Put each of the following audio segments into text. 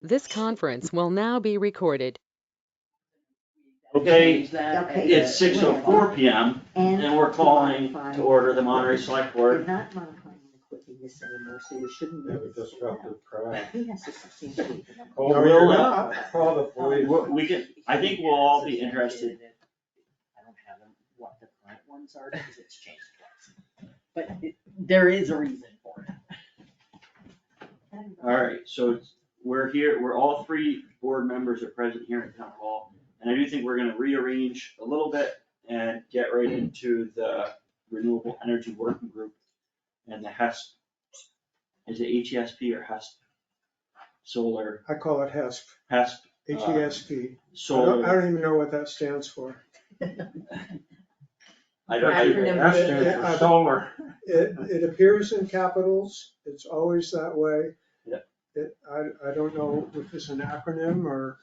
This conference will now be recorded. Okay, Okay. it's 6:04 p.m. and we're calling to order the Monterey Select We're Board. not modifying and equipping this anymore, so you shouldn't. Have a disruptive crowd. He has to substantiate. Call No, the- we'll, Call the police. We can, I think we'll all be interested. I don't have them, what the current ones are, because it's changed twice. But there is a reason for it. Alright, so we're here, we're all three board members are present here in town hall. And I do think we're gonna rearrange a little bit and get right into the Renewable Energy Working Group and the HESP. Is it HESP or HESP Solar? I call it HESP, HESP. HESP. I Solar. don't even know what that stands for. I don't. That stands for solar. It appears in capitals, it's always that way. Yeah. I don't know if it's an acronym or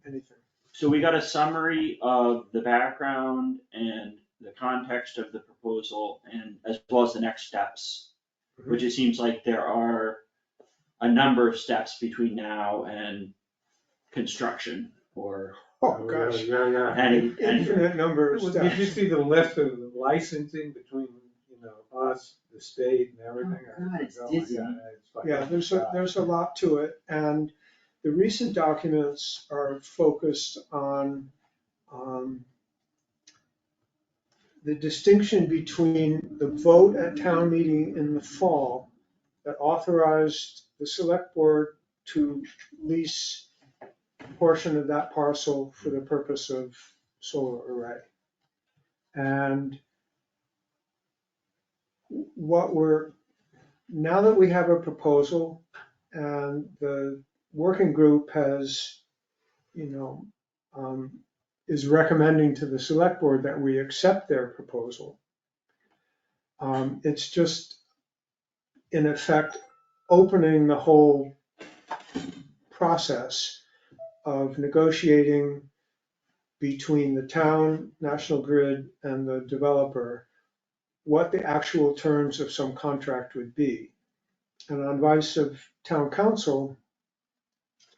anything. So we got a summary of the background and the context of the proposal and as well as the next steps. Which it seems like there are a number of steps between now and construction or Oh, gosh, Yeah. any. infinite number of Did you steps. see the list of the licensing between, us, the state and everything? Oh, God, it's Oh, my dizzy. God, it's like, Yeah, there's a lot to it, and the recent documents are focused on the distinction between the vote at town meeting in the fall that authorized the select board to lease a portion of that parcel for the purpose of solar array. And now that we have a proposal and the working group has, is recommending to the select board that we accept their proposal. It's just, in effect, opening the whole process of negotiating between the town, National Grid, and the developer, what the actual terms of some contract would be. And on advice of town council,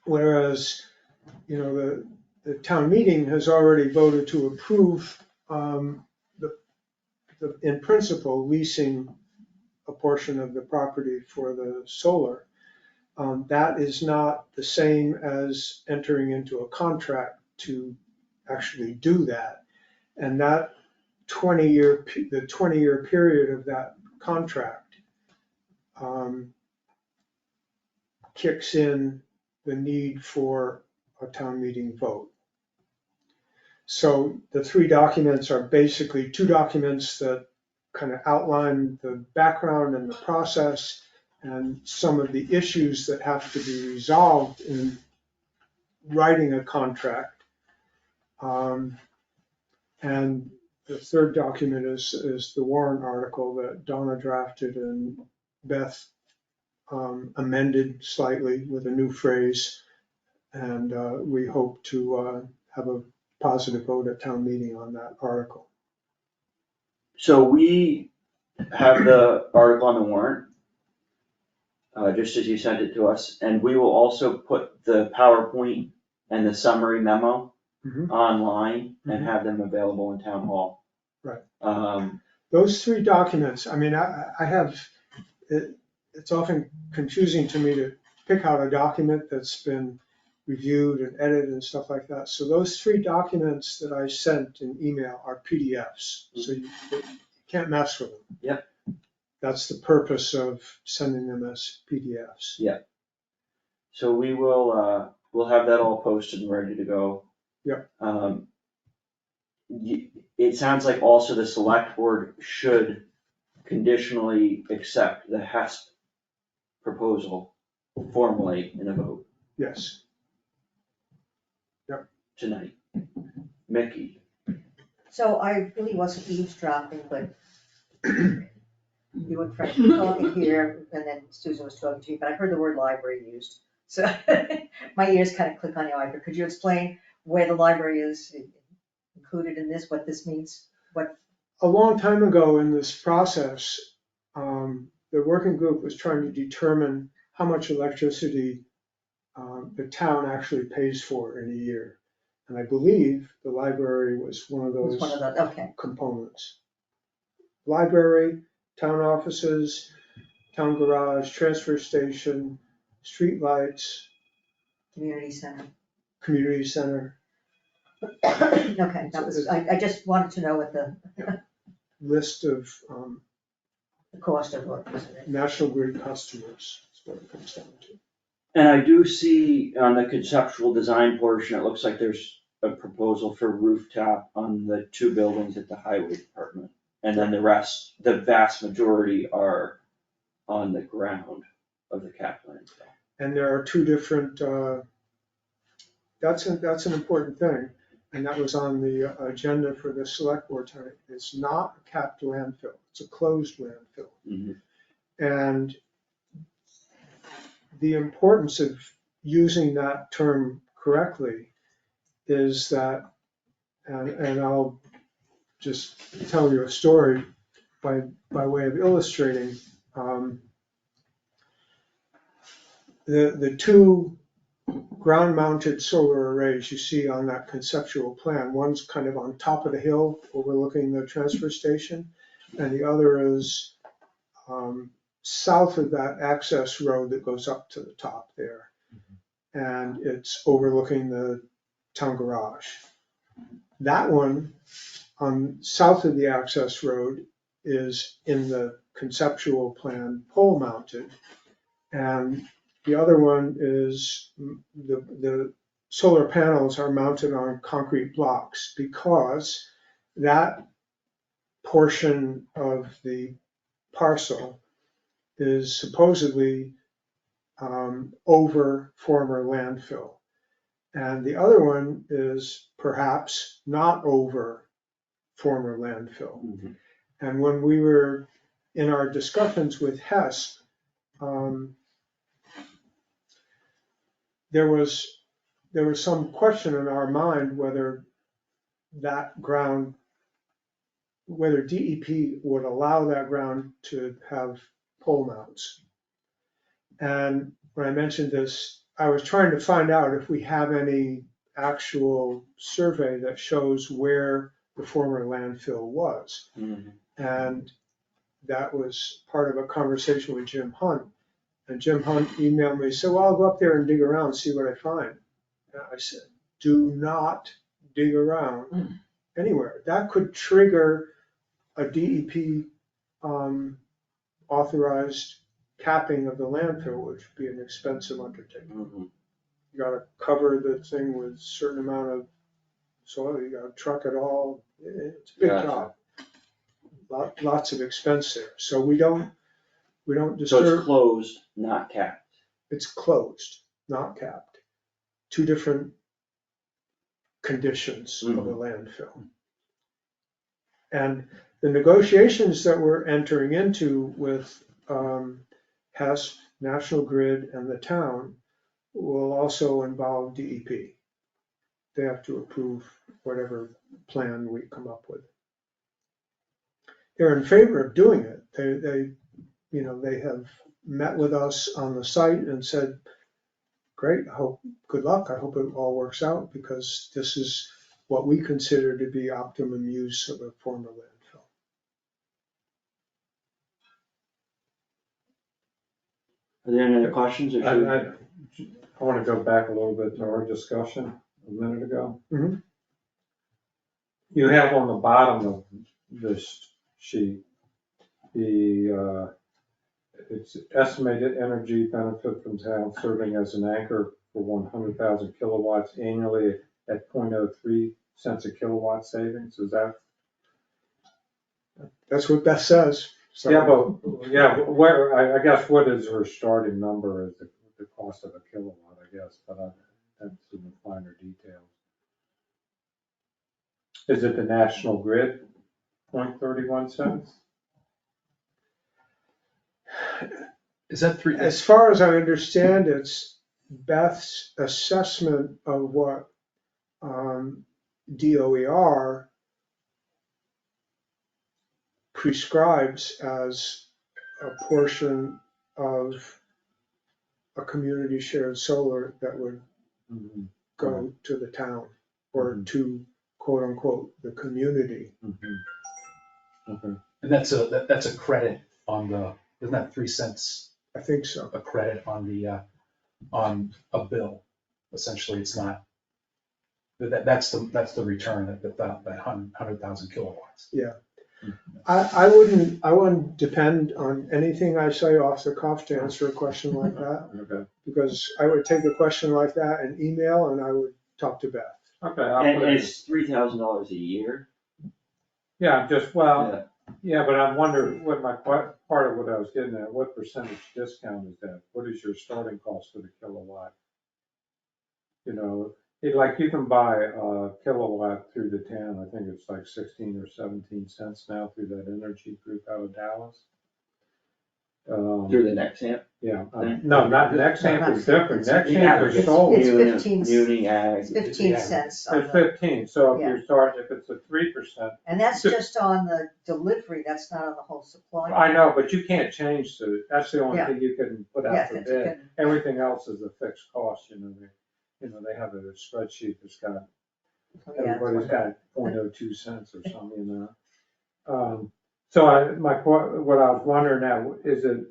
whereas, the town meeting has already voted to approve in principle, leasing a portion of the property for the solar. That is not the same as entering into a contract to actually do that. And that the 20-year period of that contract kicks in the need for a town meeting vote. So the three documents are basically two documents that kind of outline the background and the process and some of the issues that have to be resolved in writing a contract. And the third document is the Warrant article that Donna drafted and Beth amended slightly with a new phrase. And we hope to have a positive vote at town meeting on that article. So we have the article on the warrant, just as you sent it to us, and we will also put the PowerPoint and the summary memo online and have them available in town hall. Right. Those three documents, I mean, I have, it's often confusing to me to pick out a document that's been reviewed and edited and stuff like that. So those three documents that I sent in email are PDFs, so you can't mess with them. Yep. That's the purpose of sending them as PDFs. Yeah. So we will, we'll have that all posted and ready to go. Yep. It sounds like also the select board should conditionally accept the HESP proposal formally in a vote Yes. tonight. Mickey. So I really wasn't eavesdropping, but you and Frank were talking here, and then Susan was talking to you, but I heard the word library used. So my ears kind of click on your iPad. Could you explain where the library is included in this, what this means? A long time ago in this process, the working group was trying to determine how much electricity the town actually pays for in a year. And I believe the library was one of It was those one of those, okay. components. Library, town offices, town garage, transfer station, street lights, Community center. community center, Okay, that was, I just wanted to know what the list of cost of what was it. National Grid customers. That's what it comes down to. And I do see on the conceptual design portion, it looks like there's a proposal for rooftop on the 2 buildings at the highway department. And then the rest, the vast majority are on the ground of the cap landfill. And there are 2 different, that's an important thing. And that was on the agenda for the select board tonight. It's not a capped landfill, it's a closed landfill. Mhm. And the importance of using that term correctly is that, and I'll just tell you a story by way of illustrating. The 2 ground-mounted solar arrays you see on that conceptual plan, one's kind of on top of the hill overlooking the transfer station, and the other is south of that access road that goes up to the top there. And it's overlooking the town garage. That one on south of the access road is in the conceptual plan pole mounted. And the other one is the solar panels are mounted on concrete blocks because that portion of the parcel is supposedly over former landfill. And the other one is perhaps not over former landfill. Mhm. And when we were in our discussions with HESP, there was some question in our mind whether that ground, whether DEP would allow that ground to have pole mounts. And when I mentioned this, I was trying to find out if we have any actual survey that shows where the former landfill was. Mhm. And that was part of a conversation with Jim Hunt. And Jim Hunt emailed me, said, well, I'll go up there and dig around and see what I find. And I said, do not dig around anywhere. That could trigger a DEP authorized capping of the landfill, which would be an expensive undertaking. Mhm. You gotta cover the thing with a certain amount of soil, you gotta truck it all. It's a big Gotcha. job. Lots of expense there. So we don't So disturb. it's closed, not capped. It's closed, not capped. 2 different conditions of a landfill. And the negotiations that we're entering into with HESP, National Grid, and the town will also involve DEP. They have to approve whatever plan we come up with. They're in favor of doing it. They have met with us on the site and said, great, good luck. I hope it all works out because this is what we consider to be optimum use of a former landfill. Are there any other questions or should we? I want to go back a little bit to our discussion a minute ago. Mhm. You have on the bottom of this sheet, it's estimated energy benefit from town serving as an anchor for 100,000 kilowatts annually at 0.03 cents a kilowatt savings. Is that? That's what Beth says. So, I guess what is her starting number is the cost of a kilowatt, I guess, but that's in the finer details. Is it the National Grid, 0.31 cents? Is that 3? as far as I understand, it's Beth's assessment of what DOER prescribes as a portion of a community shared solar that would Mhm, go to the town or Mhm. to quote unquote, the community. mhm. Okay. And that's a credit on the, isn't that 3 cents I think so. a credit on a bill? Essentially, it's not, that's the return, that 100,000 kilowatts. I wouldn't depend on anything I say off the cuff to answer a question like that, Okay, because I would take a question like that and email and I would talk to Beth. okay, I'll And put it, it's $3,000 a year. yeah, just, well, Yeah. yeah, but I wonder what part of what I was getting at, what percentage discount is that? What is your starting cost for the kilowatt? You know, like you can buy a kilowatt through the town, I think it's like 16 or 17 cents now through that energy group out of Dallas. Through the next amp. Yeah, thing? no, not, Nexamp is different, Nexamp is It's solar. It's Muni- 15 Muni ag. It's 15 cents on It's the, 15, so if Yeah. you're starting, if it's a 3%, and that's just on the delivery, that's not on the whole supply. I know, but you can't change that's the only Yeah. thing you can put out Yes, for that you bid. can- Everything else is a fixed cost, they have a spreadsheet that's got, Yeah, everybody's got 0.02 cents or something, So what I was wondering now, is it,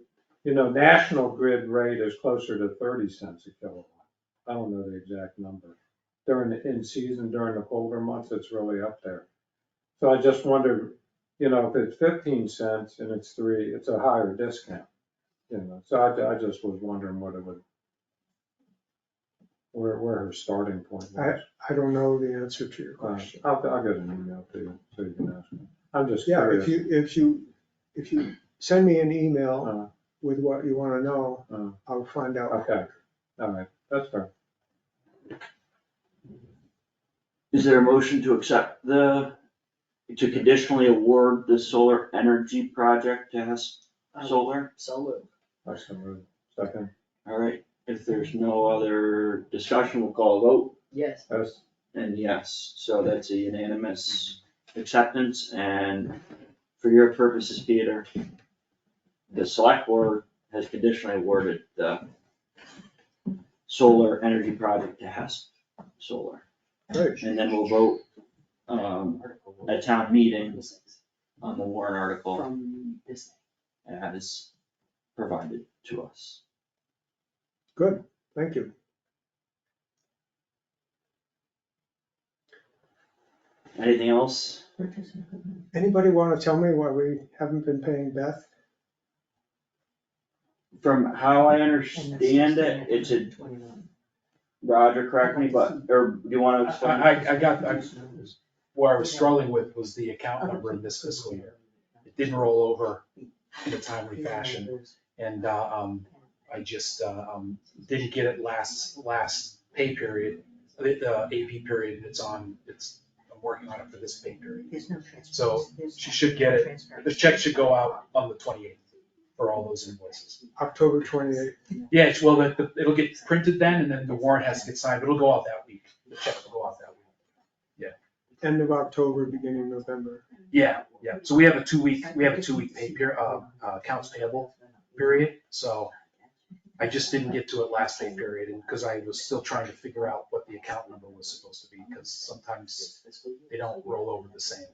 National Grid rate is closer to 30 cents a kilowatt. I don't know the exact number. In season, during the colder months, it's really up there. So I just wondered, if it's 15 cents and it's 3, it's a higher discount, So I just was wondering what it would, where her starting point was. I don't know the answer to your question. I'll get an email to you so you can ask me. I'm just Yeah, curious. if you send me an email Uh, with what you want to know, uh, I'll find out. Okay, all right, that's fair. Is there a motion to accept to conditionally award the solar energy project to HESP Solar? So, That's the move. Second, All right, if there's no other discussion, we'll call a vote, yes, yes, and yes, so that's a unanimous acceptance, and for your purposes, Peter, the select board has conditionally awarded the solar energy project to HESP Solar. Great. And then we'll vote, at town meeting on the warrant article from this. as provided to us. Good, thank you. Anything else? Anybody want to tell me why we haven't been paying Beth? From how I understand it, it's a, Roger, correct me, or do you wanna explain? Where I was struggling with was the account number in this fiscal year. It didn't roll over in a timely fashion, and I just didn't get it last pay period, the AP period. I'm working on it for this pay period. So she should get it. The check should go out on the 28th for all those invoices. October 28th. Yeah, well, it'll get printed then, and then the warrant has to get signed, but it'll go out that week. The check will go out that week. End of October, beginning of November. Yeah. So we have a 2-week pay period, accounts payable period. So I just didn't get to it last pay period, and because I was still trying to figure out what the account number was supposed to be, because sometimes they don't roll over the same.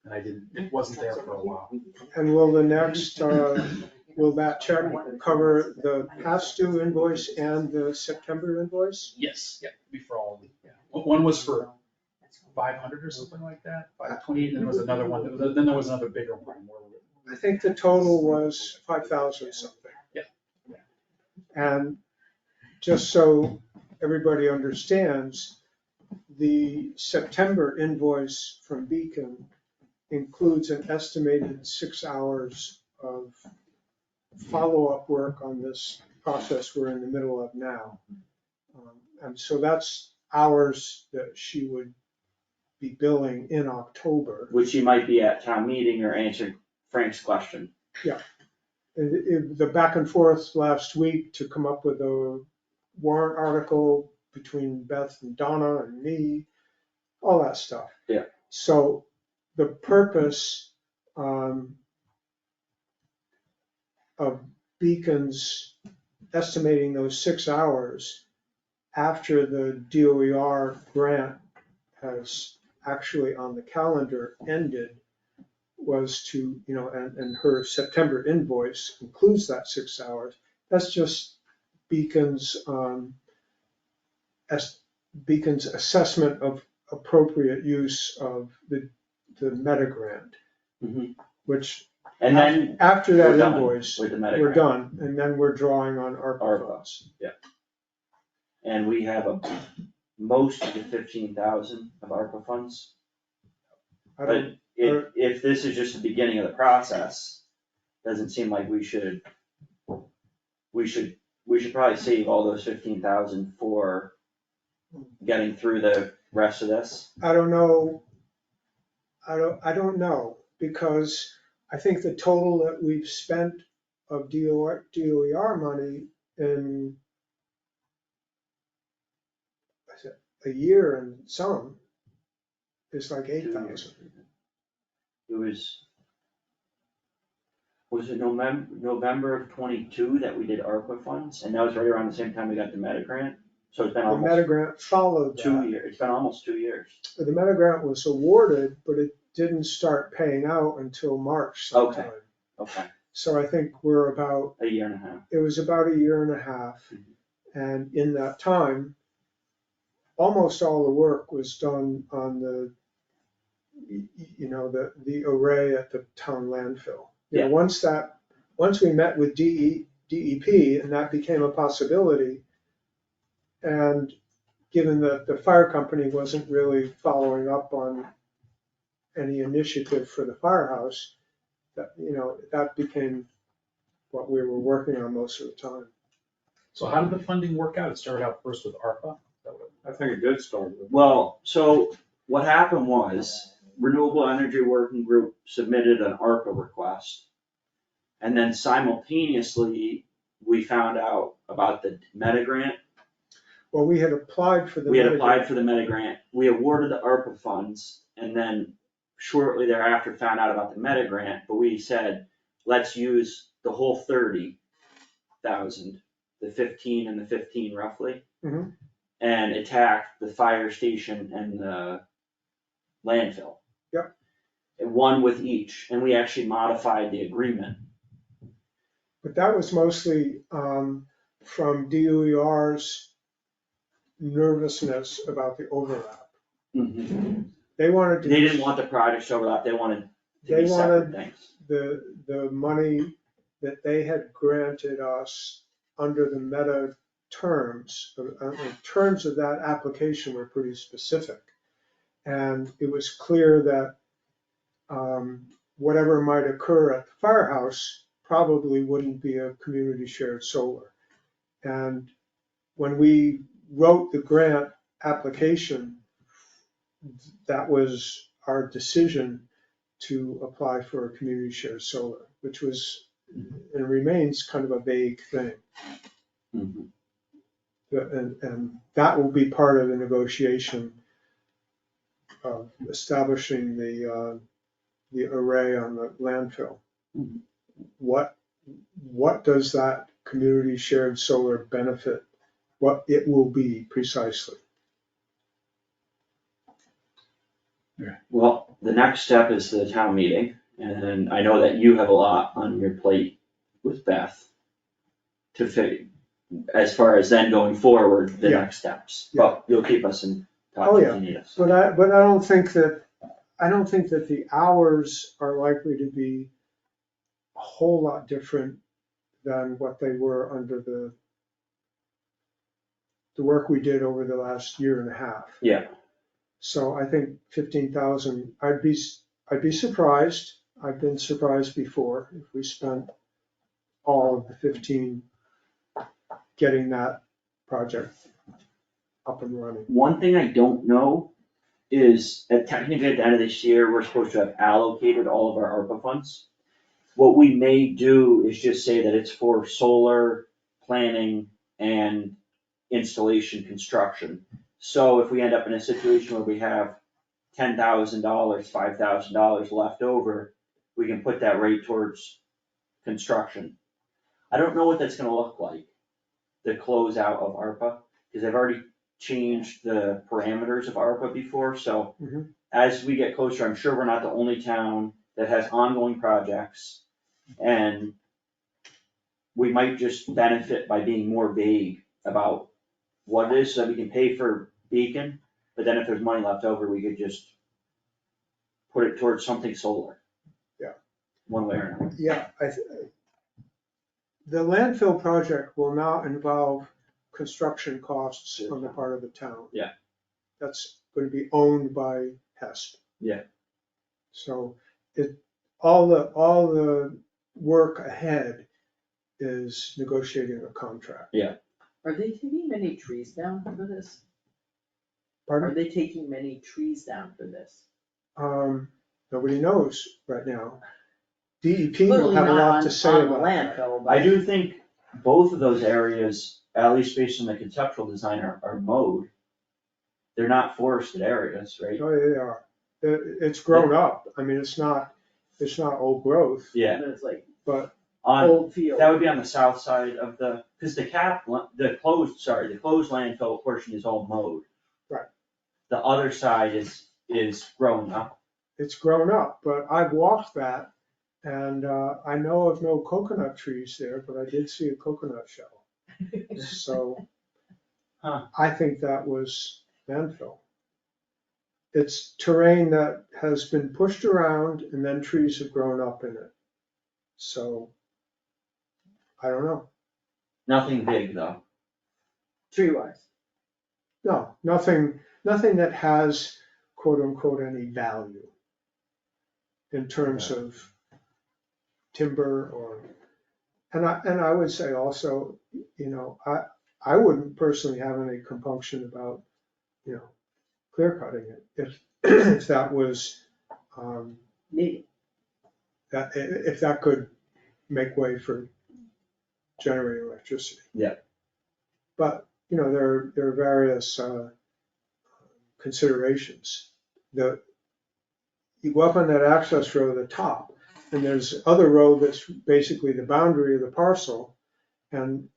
And it wasn't there for a while. And will the next, will that check cover the past due invoice and the September invoice? Yes, yeah, it'll be for all of them. Yeah. One was for 500 or something like that, 528, and then there was another one, then there was another bigger one. I think the total was 5,000 something. Yeah. And just so everybody understands, the September invoice from Beacon includes an estimated 6 hours of follow-up work on this process we're in the middle of now. And so that's hours that she would be billing in October. Which you might be at town meeting or answering Frank's question. The back and forth last week to come up with a warrant article between Beth and Donna and me, all that stuff. Yeah. So the purpose of Beacon's estimating those 6 hours after the DOER grant has actually on the calendar ended was to, and her September invoice includes that 6 hours. That's just Beacon's assessment of appropriate use of the meta grant, Mhm. which And then after we're that done invoice, with the meta we're grant. done, and then we're drawing on ARPA ARPA. funds. And we have most of the 15,000 of ARPA funds. I But don't, if this is just the beginning of the process, doesn't seem like we should probably save all those 15,000 for getting through the rest of this. I don't know. I don't know, because I think the total that we've spent of DOER money in a year and some is like 8,000. Was it November of 22 that we did ARPA funds, and that was right around the same time we got the meta grant? So it's been The meta almost grant followed 2 that. years, it's been almost 2 years. The meta grant was awarded, but it didn't start paying out until March sometime. Okay, So I think we're about, a year and a half. it was about a year and a half. And in that time, almost all the work was done on the array at the town landfill. Yeah. Once we met with DEP and that became a possibility, and given that the fire company wasn't really following up on any initiative for the firehouse, that became what we were working on most of the time. So how did the funding work out? It started out first with ARPA? I think it did start with. Well, so what happened was Renewable Energy Working Group submitted an ARPA request. And then simultaneously, we found out about the meta grant. Well, we had applied for the. We had meta applied grant. for the meta grant, we awarded the ARPA funds, and then shortly thereafter found out about the meta grant, but we said, let's use the whole 30,000, the 15 and the 15 roughly. Mhm. And attack the fire station and the landfill. Yep. And one with each, and we actually modified the agreement. But that was mostly from DOER's nervousness about the overlap. They wanted to. They didn't want the projects to overlap, they wanted to They be separate wanted things. the money that they had granted us under the meta terms, the terms of that application were pretty specific. And it was clear that whatever might occur at the firehouse probably wouldn't be a community shared solar. And when we wrote the grant application, that was our decision to apply for a community shared solar, which was and remains kind of a vague thing. Mhm. And that will be part of the negotiation of establishing the array on the landfill. Mhm. What does that community shared solar benefit? What it will be precisely? Well, the next step is the town meeting, and then I know that you have a lot on your plate with Beth to fit, as far as then going forward, the Yeah. next steps. Yeah. But you'll keep us in touch Oh, if yeah. you need us. But I don't think that the hours are likely to be a whole lot different than what they were under the work we did over the last year and a half. Yeah. So I think 15,000, I'd be surprised. I've been surprised before if we spent all of the 15 getting that project up and running. One thing I don't know is, technically at the end of this year, we're supposed to have allocated all of our ARPA funds. What we may do is just say that it's for solar planning and installation construction. So if we end up in a situation where we have $10,000, $5,000 left over, we can put that right towards construction. I don't know what that's gonna look like. the closeout of ARPA, because I've already changed the parameters of ARPA before, so Mhm. as we get closer, I'm sure we're not the only town that has ongoing projects, and we might just benefit by being more vague about what it is, so that we can pay for Beacon, but then if there's money left over, we could just put it towards something solar. Yeah. One way or another. Yeah, the landfill project will not involve construction costs on the part of the town. Yeah. That's going to be owned by HESP. Yeah. So all the work ahead is negotiating a contract. Are they taking many trees down for this? Pardon? Are they taking many trees down for this? Nobody knows right now. DEP will Clearly have a not lot on- to say on the about that. landfill, but. I do think both of those areas, at least based on the conceptual design, are mowed. They're not forested areas, right? Oh, yeah, they are. It's grown up. I mean, it's not old growth, Yeah, It's like but old field. that would be on the south side of cause the closed landfill portion is all mowed. Right. The other side is growing up. it's grown up. But I've walked that, and I know of no coconut trees there, but I did see a coconut shell. So Huh. I think that was landfill. It's terrain that has been pushed around and then trees have grown up in it. So I don't know. Nothing big though. Tree wise. No, nothing that has quote unquote any value in terms of timber or, and I would say also, I wouldn't personally have any compunction about, clear cutting it if that was, Neat. if that could make way for generating electricity. Yeah. But, there are various considerations. You go up on that access road at the top, and there's other road that's basically the boundary of the parcel, and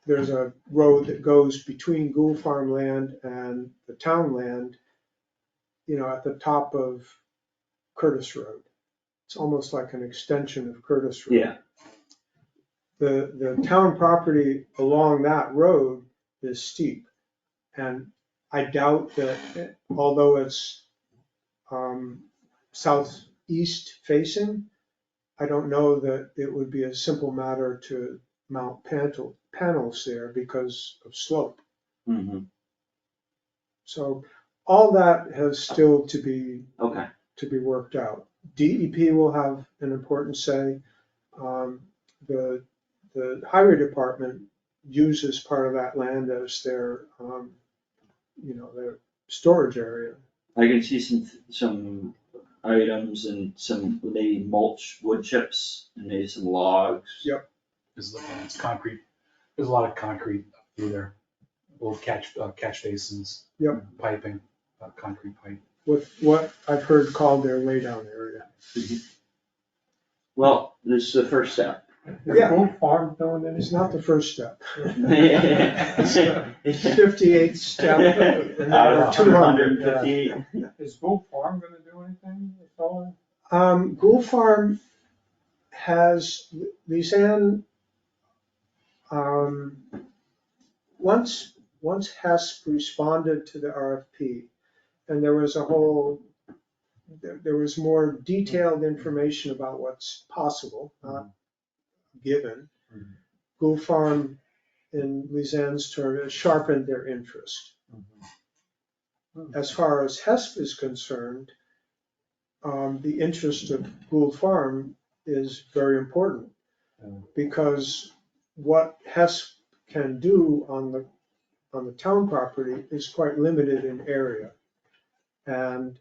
there's a road that goes between Gould Farm land and the town land, at the top of Curtis Road. It's almost like an extension of Curtis Road. Yeah. The town property along that road is steep, and I doubt that, although it's southeast facing, I don't know that it would be a simple matter to mount panels there because of slope. Mm-hmm. So all that has still to be Okay. worked out. DEP will have an important say. The highway department uses part of that land as their storage area. I can see some items and some maybe mulch, wood chips, and maybe some logs. Yep. It's concrete, there's a lot of concrete through there, little catch basins. Yep. Piping, concrete pipe. What I've heard called their laydown area. Well, this is the first step. Is Gould Farm doing It's anything? not the first step. It's Out 58th step. And then of 200. 258. Is Gould Farm gonna do anything with solar? Gould Farm has, Lisanne, once HESP responded to the RFP, and there was more detailed information about what's possible, not given. Gould Farm, in Lisanne's term, has sharpened their interest. As far as HESP is concerned, the interest of Gould Farm is very important, because what HESP can do on the town property is quite limited in area. And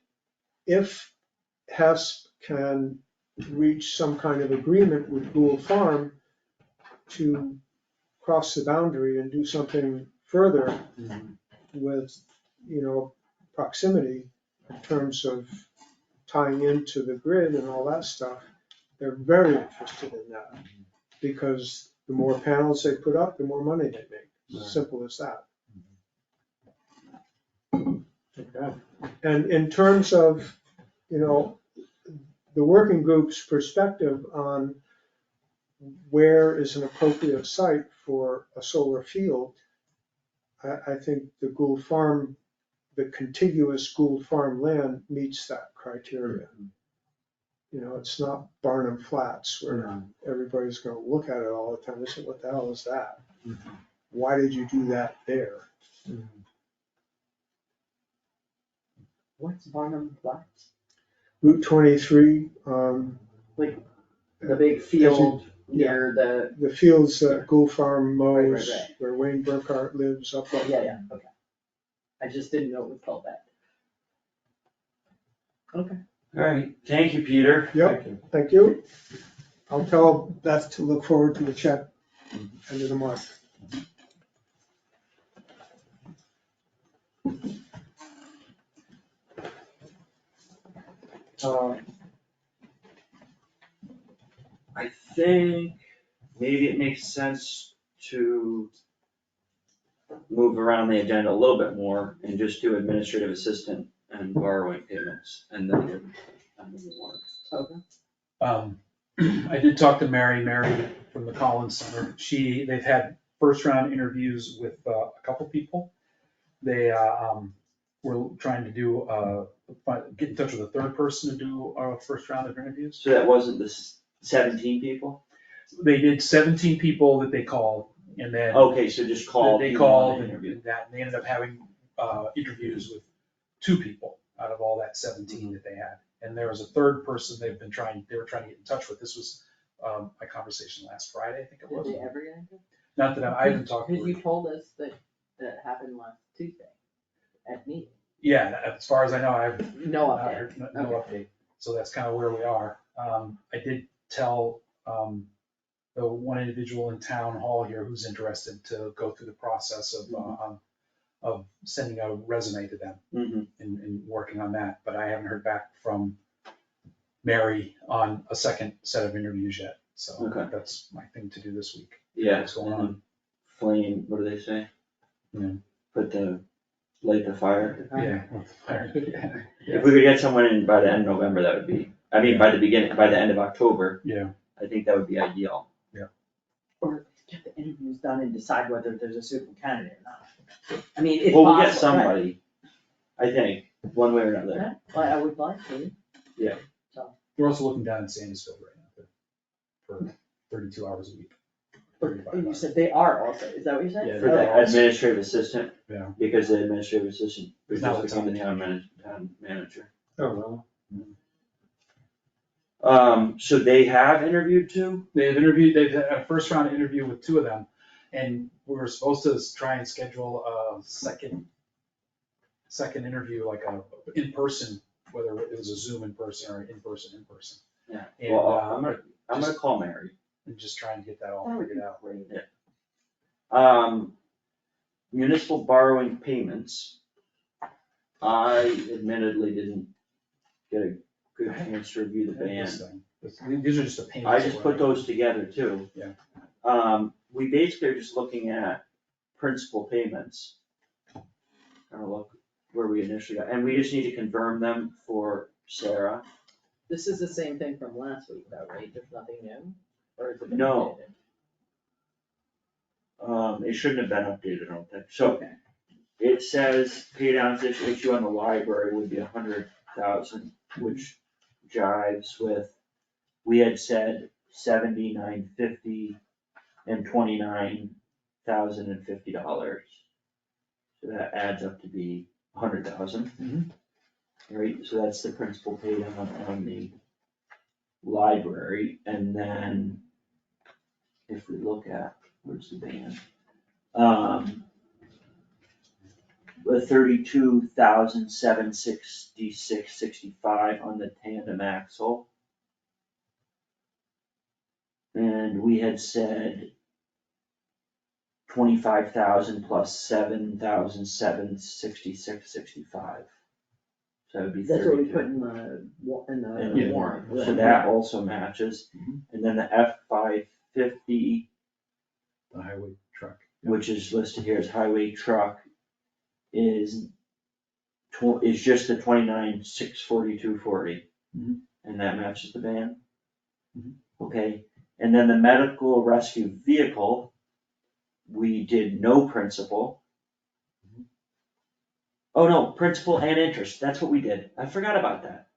if HESP can reach some kind of agreement with Gould Farm to cross the boundary and do something further with, proximity in terms of tying into the grid and all that stuff, they're very interested in that, because the more panels they put up, the more money they make. Simple as that. Okay. And in terms of, you know, the working group's perspective on where is an appropriate site for a solar field, I think the Gould Farm, the contiguous Gould Farm land meets that criteria. You know, it's not Barnum Flats where everybody's gonna look at it all the time and say, what the hell is that? Why did you do that there? What's Barnum Flats? Route 23, Like the big field near the, the fields that Gould Farm mows, Right. where Wayne Burkhart lives up on. yeah, okay. I just didn't know it was called that. Okay. All right, thank you, Peter. Yep, thank you. I'll tell Beth to look forward to the check end of the month. I think maybe it makes sense to move around the agenda a little bit more and just do administrative assistant and borrowing payments and then the warrant. I did talk to Mary from the Collins Center. They've had first round interviews with a couple people. They were trying to get in touch with a third person to do a first round of interviews. So that wasn't the 17 people? They did 17 people that they called, and then Okay, so just called. they people called on the interview. and they ended up having interviews with 2 people out of all that 17 that they had. And there was a third person they were trying to get in touch with. This was a conversation last Friday, I think it was. Did they ever get into? Not that I haven't talked to Because her. you told us that happened last Tuesday at meeting. Yeah, as far as I know, I've No not update. heard, no update. So that's kind of where we are. I did tell the one individual in town hall here who's interested to go through the process of sending a resume to them Mhm. and working on that, but I haven't heard back from Mary on a second set of interviews yet, so Okay. that's my thing to do this week. Yeah. What's going and on? then Flame, what do they say? Yeah. Light the fire. Yeah. If we could get someone in by the end of November, that would be, I mean, by the end of October, Yeah, I think that would be ideal. Or get the interviews done and decide whether there's a suitable candidate or not. I mean, if Well, we'll get possible, right? somebody, I think, one way or another. Yeah, well, I would like to. Yeah. So, we're also looking down in Sandusville right now for 32 hours a week. 35 and you hours. said they are also, is that what you said? Yeah, For they're the all- administrative assistant. Yeah. Because the administrative assistant Is is now now the become the town manager. Oh, well. So they have interviewed too? They've had a first round interview with 2 of them, and we were supposed to try and schedule a second interview, like in person, whether it was a Zoom in person or in person. Yeah. And, Well, I'm gonna call Mary. And just trying to get that all That would figured be out. great. Municipal borrowing payments. I admittedly didn't get a good chance to review the This ban. thing. These are just the payments. I that just we're put making. those together too. Yeah. We basically are just looking at principal payments. Kind of look where we initially got, and we just need to confirm them for Sarah. This is the same thing from last week though, right? There's nothing new? Or is it been No. updated? It shouldn't have been updated, I don't think. So Okay. it says pay downs this issue on the library would be 100,000, which jives with, we had said 7950 and $29,050. So that adds up to be 100,000. Mhm. Right, so that's the principal pay down on the library, and then if we look at, where's the band? The 32,766.65 on the tandem axle. And we had said 25,000 plus 7,766.65. So that would be 32. That's what we put in the In the warrant, so that also matches. Mhm. And then the F-550, The highway truck. which is listed here as highway truck, is just the 29,642.40. Mhm. And that matches the van. Mhm. Okay, and then the medical rescue vehicle, we did no principal. Mhm. Oh no, principal and interest, that's what we did, I forgot about that.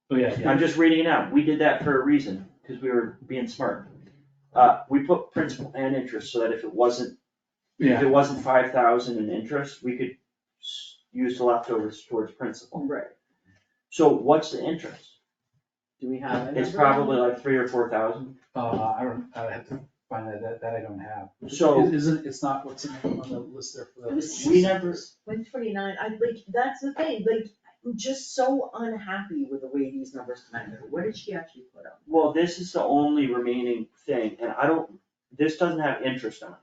Oh, yeah, I'm just reading it out, we did that for a reason, because we were being smart. We put principal and interest so that if it wasn't 5,000 in interest, we could use the leftovers towards principal. Right, So what's the interest? do we have a It's number? probably like 3,000 or 4,000. I have to find that I don't have. So Isn't, it's not what's in on the list there for It was the. we never, 129, that's the thing, I'm just so unhappy with the way these numbers come out. What did she actually put up? well, this is the only remaining thing, and this doesn't have interest on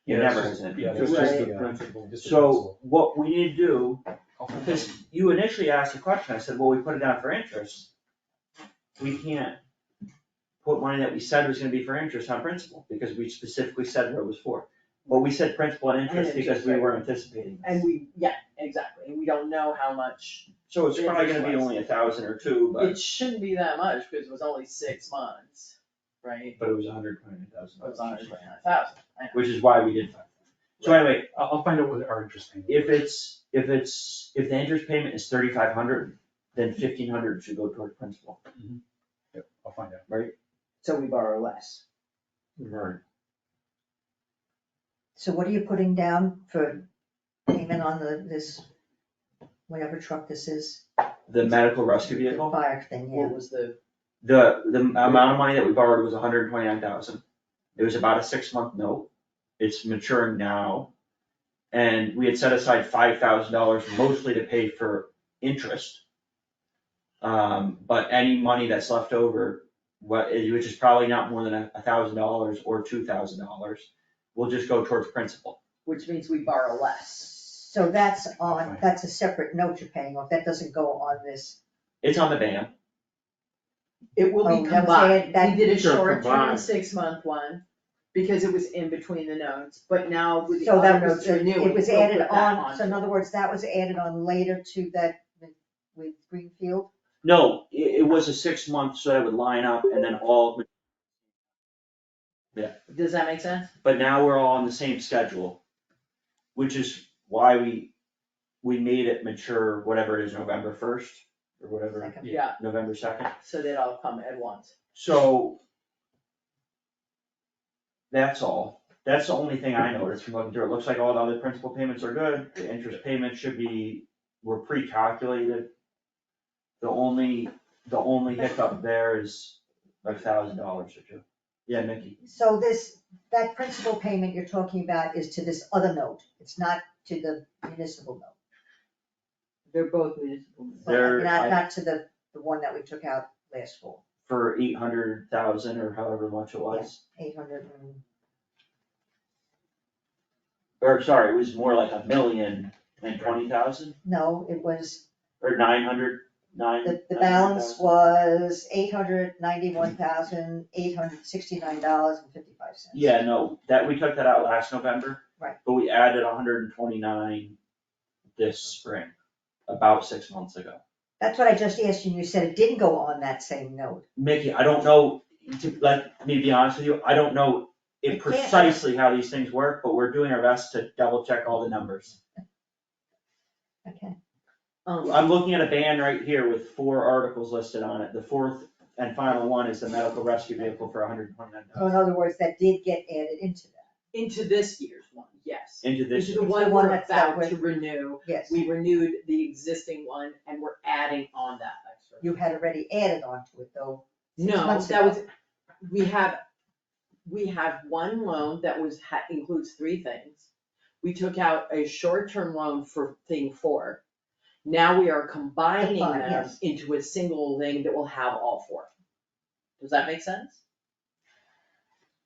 here. It never has any. Yeah, interest. that's Right. just the principal, just the So principal. what we need to do, I'll find because out. you initially asked a question, I said, well, we put it down for interest. We can't put money that we said was gonna be for interest on principal, because we specifically said what it was for. But we said principal and interest And because interest, we right. were anticipating this. And exactly, and we don't know how much, So it's probably gonna be Interest-wise. only 1,000 or 2, but it shouldn't be that much, because it was only 6 months, right? it was 129,000. It was 129,000, I know. Which is why we did 5,000. So anyway, I'll find out what our interest payment. if the interest payment is 3,500, then 1,500 should go toward principal. Yep, I'll find out. So we borrow less. Right. So what are you putting down for payment on this, whatever truck this is? The medical rescue The vehicle, fire thing, yeah. What was the, the amount of money that we borrowed was 129,000. It was about a 6-month note. It's maturing now. And we had set aside $5,000 mostly to pay for interest. But any money that's left over, which is probably not more than $1,000 or $2,000, will just go towards principal. which means we borrow less. So that's on, Okay. that's a separate note you're paying off, that doesn't go on this. It's on the ban. It will Oh, be that was combined, it, that- we did a Sure, short-term combined. 6-month one, because it was in between the notes, but now with the So that other was, notes renewing, it was we'll added put that on, so in other words, that was added on later to that with Greenfield? No, it was a 6-month, so that would line up and then all, Does that make sense? but now we're all on the same schedule. Which is why we made it mature, whatever it is, November 1st or whatever, Second. Yeah, November 2nd. so they'd all come at once. So that's all. That's the only thing I noticed from looking through. It looks like all the other principal payments are good. The interest payments were pre-calculated. The only hiccup there is $1,000 or $2. Yeah, Mickey. So that principal payment you're talking about is to this other note, it's not to the municipal note. They're both municipal. Not to the one that we took out last fall, For 800,000 or however much it was. 800 and, Or sorry, it was more like 1,020,000 no, it was, or 900. the balance was $891,869.55. Yeah, no, we took that out last November. Right. But we added 129 this spring, about 6 months ago. That's what I just asked you, and you said it didn't go on that same note. Mickey, I don't know, let me be honest with you, I don't know It can't- precisely how these things work, but we're doing our best to double check all the numbers. Okay. I'm looking at a ban right here with 4 articles listed on it. The 4th and final one is the medical rescue vehicle for So 129,000. in other words, that did get added into that, Into this year's one, yes. Into this, Into the Into one the one we're that's about with- to renew, yes. we renewed the existing one and we're adding on that extra. You had already added onto it though. 6 No, months that ago. was, we have one loan that includes 3 things. We took out a short-term loan for thing 4. Now we are combining Combine, them yes. into a single thing that will have all 4. Does that make sense?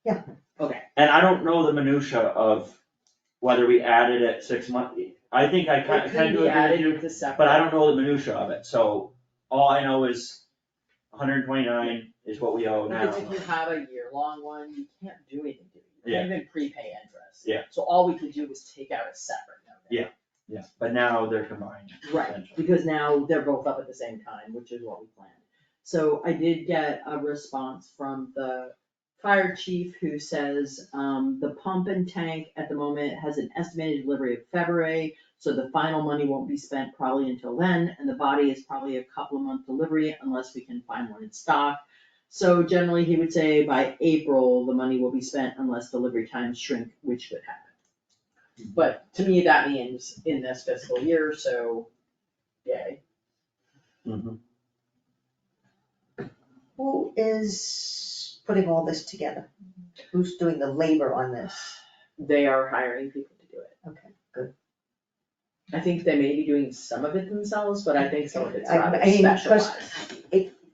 Yeah. Okay, and I don't know the minutia of whether we added it 6 months. I think I it kind could of be agree with added you, into separate. but I don't know the minutia of it, so all I know is 129 is what we owe now. Because if you have a year-long one, you can't do anything to it. we can't even prepay interest. Yeah. So all we could do was take out a separate note. Yeah, but now they're combined. Right, essentially. because now they're both up at the same time, which is what we planned. So I did get a response from the fire chief who says, the pump and tank at the moment has an estimated delivery of February, so the final money won't be spent probably until then, and the body is probably a couple of month delivery unless we can find one in stock. So generally, he would say by April, the money will be spent unless delivery times shrink, which could happen. But to me, that means in this fiscal year, so yay. Mhm. Who is putting all this together? Who's doing the labor on this? They are hiring people to do it. Okay, good. I think they may be doing some of it themselves, but I think some of it's I rather mean, 'cause specialized.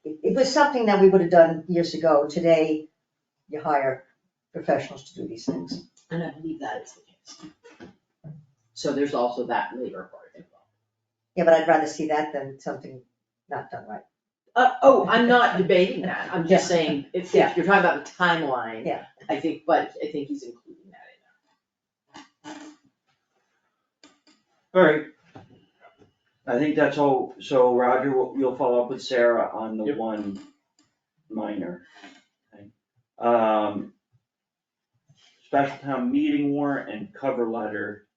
It was something that we would have done years ago. Today, you hire professionals to do these things. And I believe that is the case. So there's also that labor part as well. Yeah, but I'd rather see that than something not done right. I'm not debating that, I'm just saying, if Yeah. you're talking about the timeline. Yeah. I think he's including that in there. Alright. I think that's all, so Roger, you'll follow up with Sarah on the Yep. one minor thing. Special town meeting warrant and cover letter.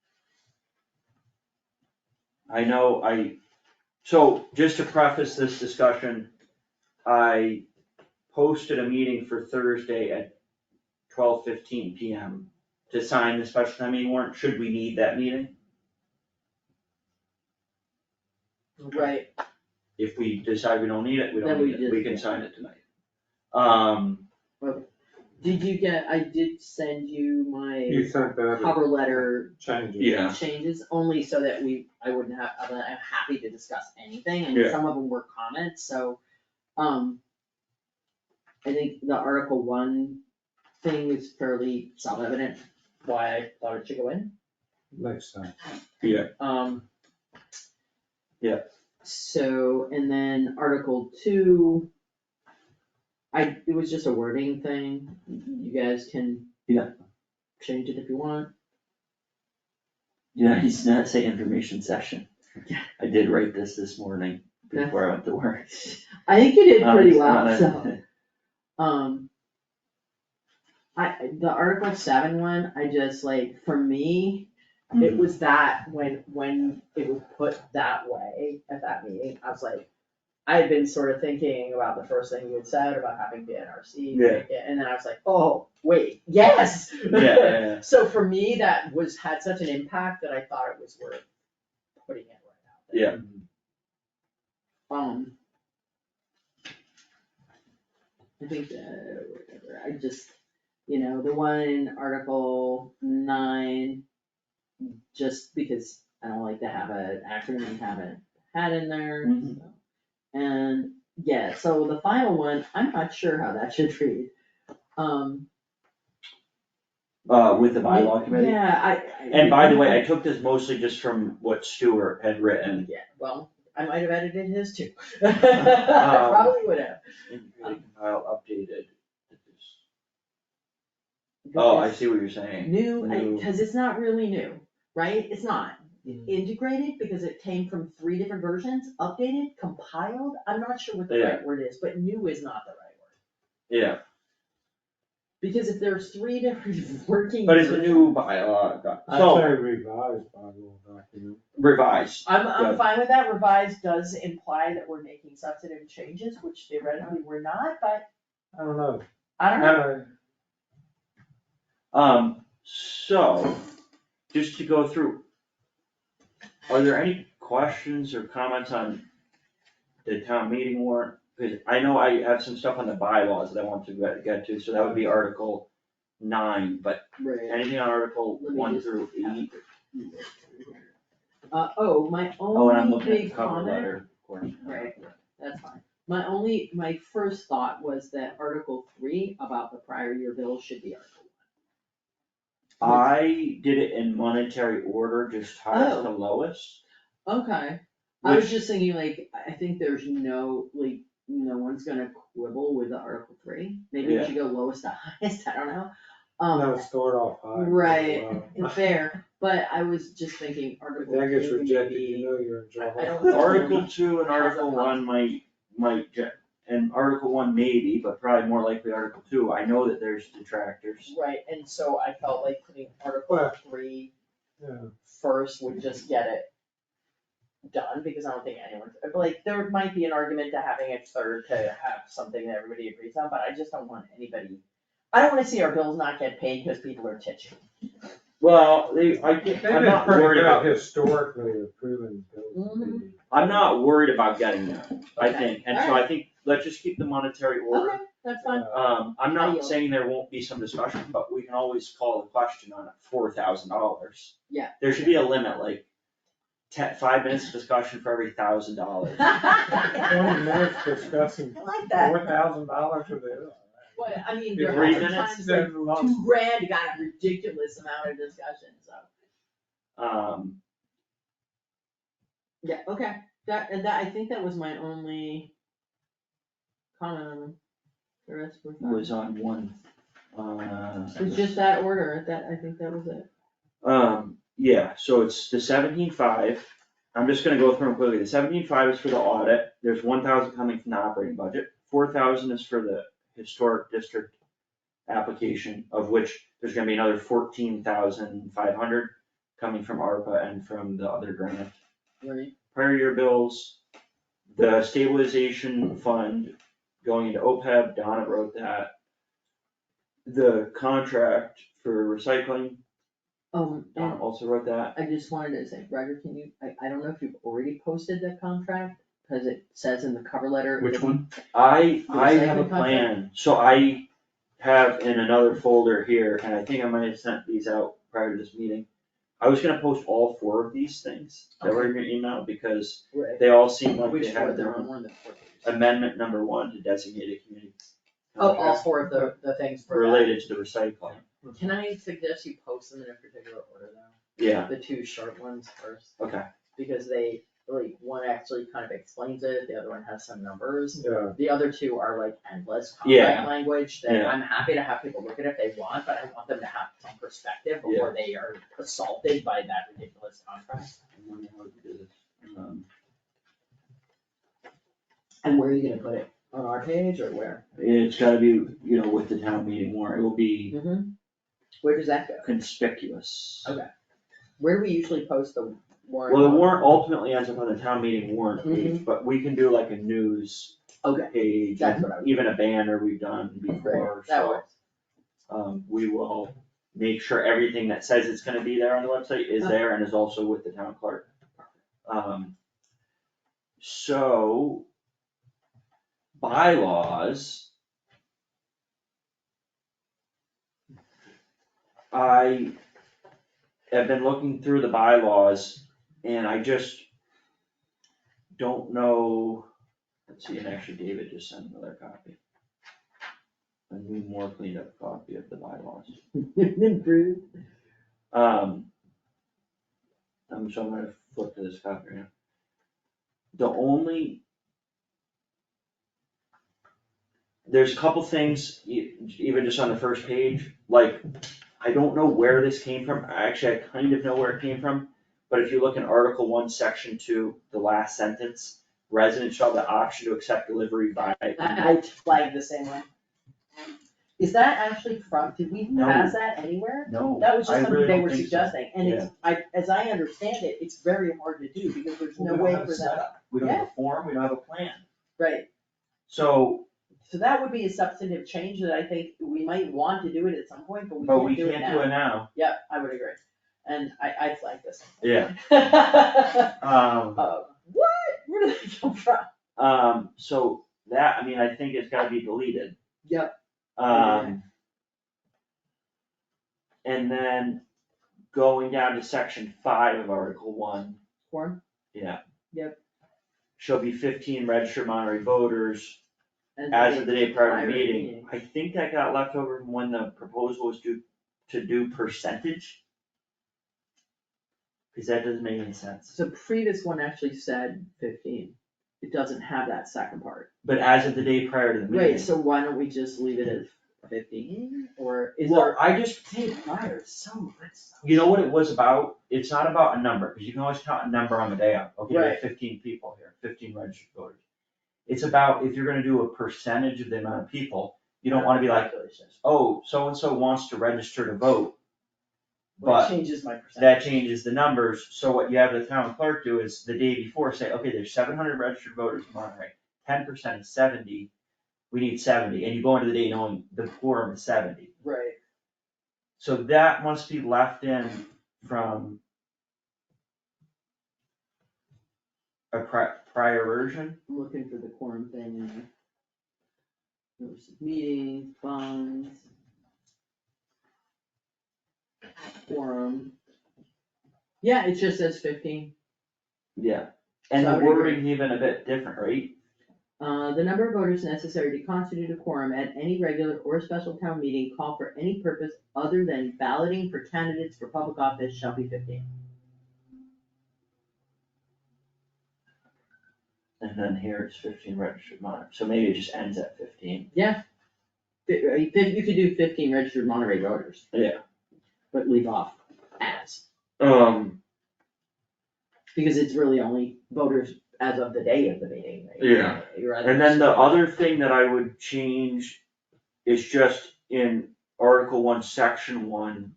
So just to preface this discussion, I posted a meeting for Thursday at 12:15 PM to sign the special town meeting warrant, should we need that meeting? Right, If we decide we don't need it, we Then don't we need it, just- we can sign it tonight. did you get, I did send you You my sent that. cover letter Changes. Yeah. changes, only so that I'm happy to discuss anything, and Yeah. some of them were comments, so, I think the Article 1 thing is fairly self-evident, why I thought it should go in. Makes sense. Yeah. Yeah. So, and then Article 2, it was just a wording thing, you guys can. Yeah. Change it if you want. Yeah, he's not say information session. Yeah. I did write this morning before I went to work. I think you did pretty It's well, not so. The Article 7 one, I just like, for me, it was that when it was put that way at that meeting, I was like, I had been sort of thinking about the first thing you had said about having the NRC. Yeah. And then I was like, oh, wait, yes! Yeah. So for me, that had such an impact that I thought it was worth putting it right out there. Yeah. I think whatever, I just, the one in Article 9, just because I don't like to have an acronym we haven't had in there. Mhm. So. And, yeah, so the final one, I'm not sure how that should read. With the bylaw committee. Yeah, And by the way, I took this mostly just from what Stuart had written. Yeah, well, I might have edited his too. I probably would have. Compile updated. Oh, I see what you're saying. New, cause it's not really new, right? It's not. Integrated, because it came from 3 different versions, updated, compiled, I'm not sure what the right word is, but new is not the right word. Yeah, Because if there's 3 different working. but it's a new bylaw, I'd so say revised bylaw document. revised. I'm Yeah. fine with that, revised does imply that we're making substantive changes, which theoretically we're not, but I don't know. I don't know. So, just to go through, are there any questions or comments on the town meeting warrant? Because I know I have some stuff on the bylaws that I want to get to, so that would be Article 9, but Right. anything on Article Let me 1 just through 8? My Oh, and I'm only looking at the big cover comment. letter, of course. Right. That's fine. My first thought was that Article 3 about the prior year bill should be Article 1. I did it in monetary order, just highest to lowest. Okay, I was Which- just thinking like, I think there's no one's gonna quibble with the Article 3, maybe we Yeah. should go lowest to highest, I don't know. No, start off high. Right, Wow. fair, but I was just thinking If Article that gets 2 rejected, maybe. you know you're in trouble. I don't think Article 2 and Has a Article 1 might, and Article 1 maybe, but probably more likely Article 2, I know that there's detractors. Right, and so I felt like putting Article Well, 3 Yeah. first would just get it done, because I don't think anyone, like, there might be an argument to having a third to have something that everybody agrees on, but I just don't want anybody, I don't wanna see our bills not get paid because people are titching. Well, They've I'm been not pretty worried good about, historically approving bills. Mhm. I'm not worried about getting there, I Okay, think, and so alright. I think, let's just keep the monetary order. Okay, that's fine. I'm I not yield. saying there won't be some discussion, but we can always call the question on it, $4,000. Yeah. There should be a limit, like 5 minutes of discussion for every $1,000. 20 minutes discussing I like that. $4,000 of this. But, I mean, If there Three are minutes, times like then long- $2,000, you got a ridiculous amount of discussion, so. Yeah, okay, and I think that was my only comment on them. The rest were fine. Was on one, It's just that order, I think that was it. yeah, so it's the 17.5, I'm just gonna go through them quickly, the 17.5 is for the audit, there's 1,000 coming from the operating budget, 4,000 is for the historic district application, of which there's gonna be another 14,500 coming from ARPA and from the other grant. Right. Prior year bills, the stabilization fund going into OPEB, Donna wrote that. The contract for recycling, Donna And also wrote that. I just wanted to say, Roger, can you, I don't know if you've already posted that contract, cause it says in the cover letter. Which one? I The have a recycling plan, so I have in another folder here, and I think I might have sent these out prior to this meeting. I was gonna post all 4 of these things that were in your email, because Right. they all seem like Which they have there their were own. more than 4 pages. Amendment number 1 to designated community. Oh, all contract 4 of the things for that. related to the recycling, Can I suggest you post them in a particular order though? yeah, The 2 short ones first, okay, because they, like, one actually kind of explains it, the other one has some numbers. Yeah, The other 2 are like endless Yeah. contract language that Yeah. I'm happy to have people look at if they want, but I want them to have some perspective before they are assaulted by that ridiculous contract. I wonder how to do this. And where are you gonna put it? On our page or where? It's gotta be, with the town meeting warrant, it will be Mm-hmm. Where does that go? conspicuous. Okay. Where do we usually post the warrant? Well, the warrant ultimately ends up on the town meeting warrant page, Mhm. but we can do like a news Okay, page, that's what I was. even a banner we've done before, That so. works. We will make sure everything that says it's gonna be there on the website is there and is also with the town clerk. So, bylaws. I have been looking through the bylaws and I just don't know, let's see, and actually David just sent another copy. A new, more cleaned up copy of the bylaws. So I'm gonna flip to this copy right now. The only. There's a couple things, even just on the first page, like, I don't know where this came from, actually, I kind of know where it came from. But if you look in Article 1, Section 2, the last sentence, residents shall have the option to accept delivery by. I flagged the same way. Is that actually from, did we No. pass that anywhere? No. That was I just something really they don't were think so. suggesting, and it's, as I understand it, it's very hard to do, because there's no way for them. We don't have a form, we don't have a plan. Right, So, so that would be a substantive change that I think we might want to do it at some point, but but we we can't do it can't do it now. now. Yeah, I would agree, and I flagged this. Yeah. What? Where did that come from? So that, I mean, I think it's gotta be deleted. Yep. And then going down to section 5 of Article 1, Form? yeah. Yep. Shall be 15 registered Monterey voters And as of the day prior to prior the to the meeting. meeting. I think that got left over from when the proposal was to do percentage. Cause that doesn't make any sense. The previous one actually said 15, it doesn't have that second part. But as of the day prior to the meeting. Right, so why don't we just leave it as 15, or is Well, there? I just, Fire, so much. you know what it was about? It's not about a number, because you can always count a number on the day of. Okay, we have Right. 15 people here, 15 registered voters. It's about, if you're gonna do a percentage of the amount of people, you don't wanna be like, oh, so-and-so wants to register to vote, Well, it but changes my percentage. that changes the numbers. So what you have the town clerk do is the day before say, okay, there's 700 registered voters in Monterey, 10% is 70, we need 70, and you go into the day knowing the quorum is 70. Right. So that must be left in from a prior version. I'm looking for the quorum thing in there. Notice of meetings, funds. Quorum. Yeah, it just says 15. Yeah. And So I the would agree. wording's even a bit different, right? The number of voters necessary to constitute a quorum at any regular or special town meeting called for any purpose other than balloting for candidates for public office shall be 15. And then here it's 15 registered Monterey, so maybe it just ends at 15. Yeah. You could do 15 registered Monterey voters. Yeah. But leave off as, Um, because it's really only voters as of the day of the meeting. Right? Yeah. and then the other thing that I would change is just in Article 1, Section 1,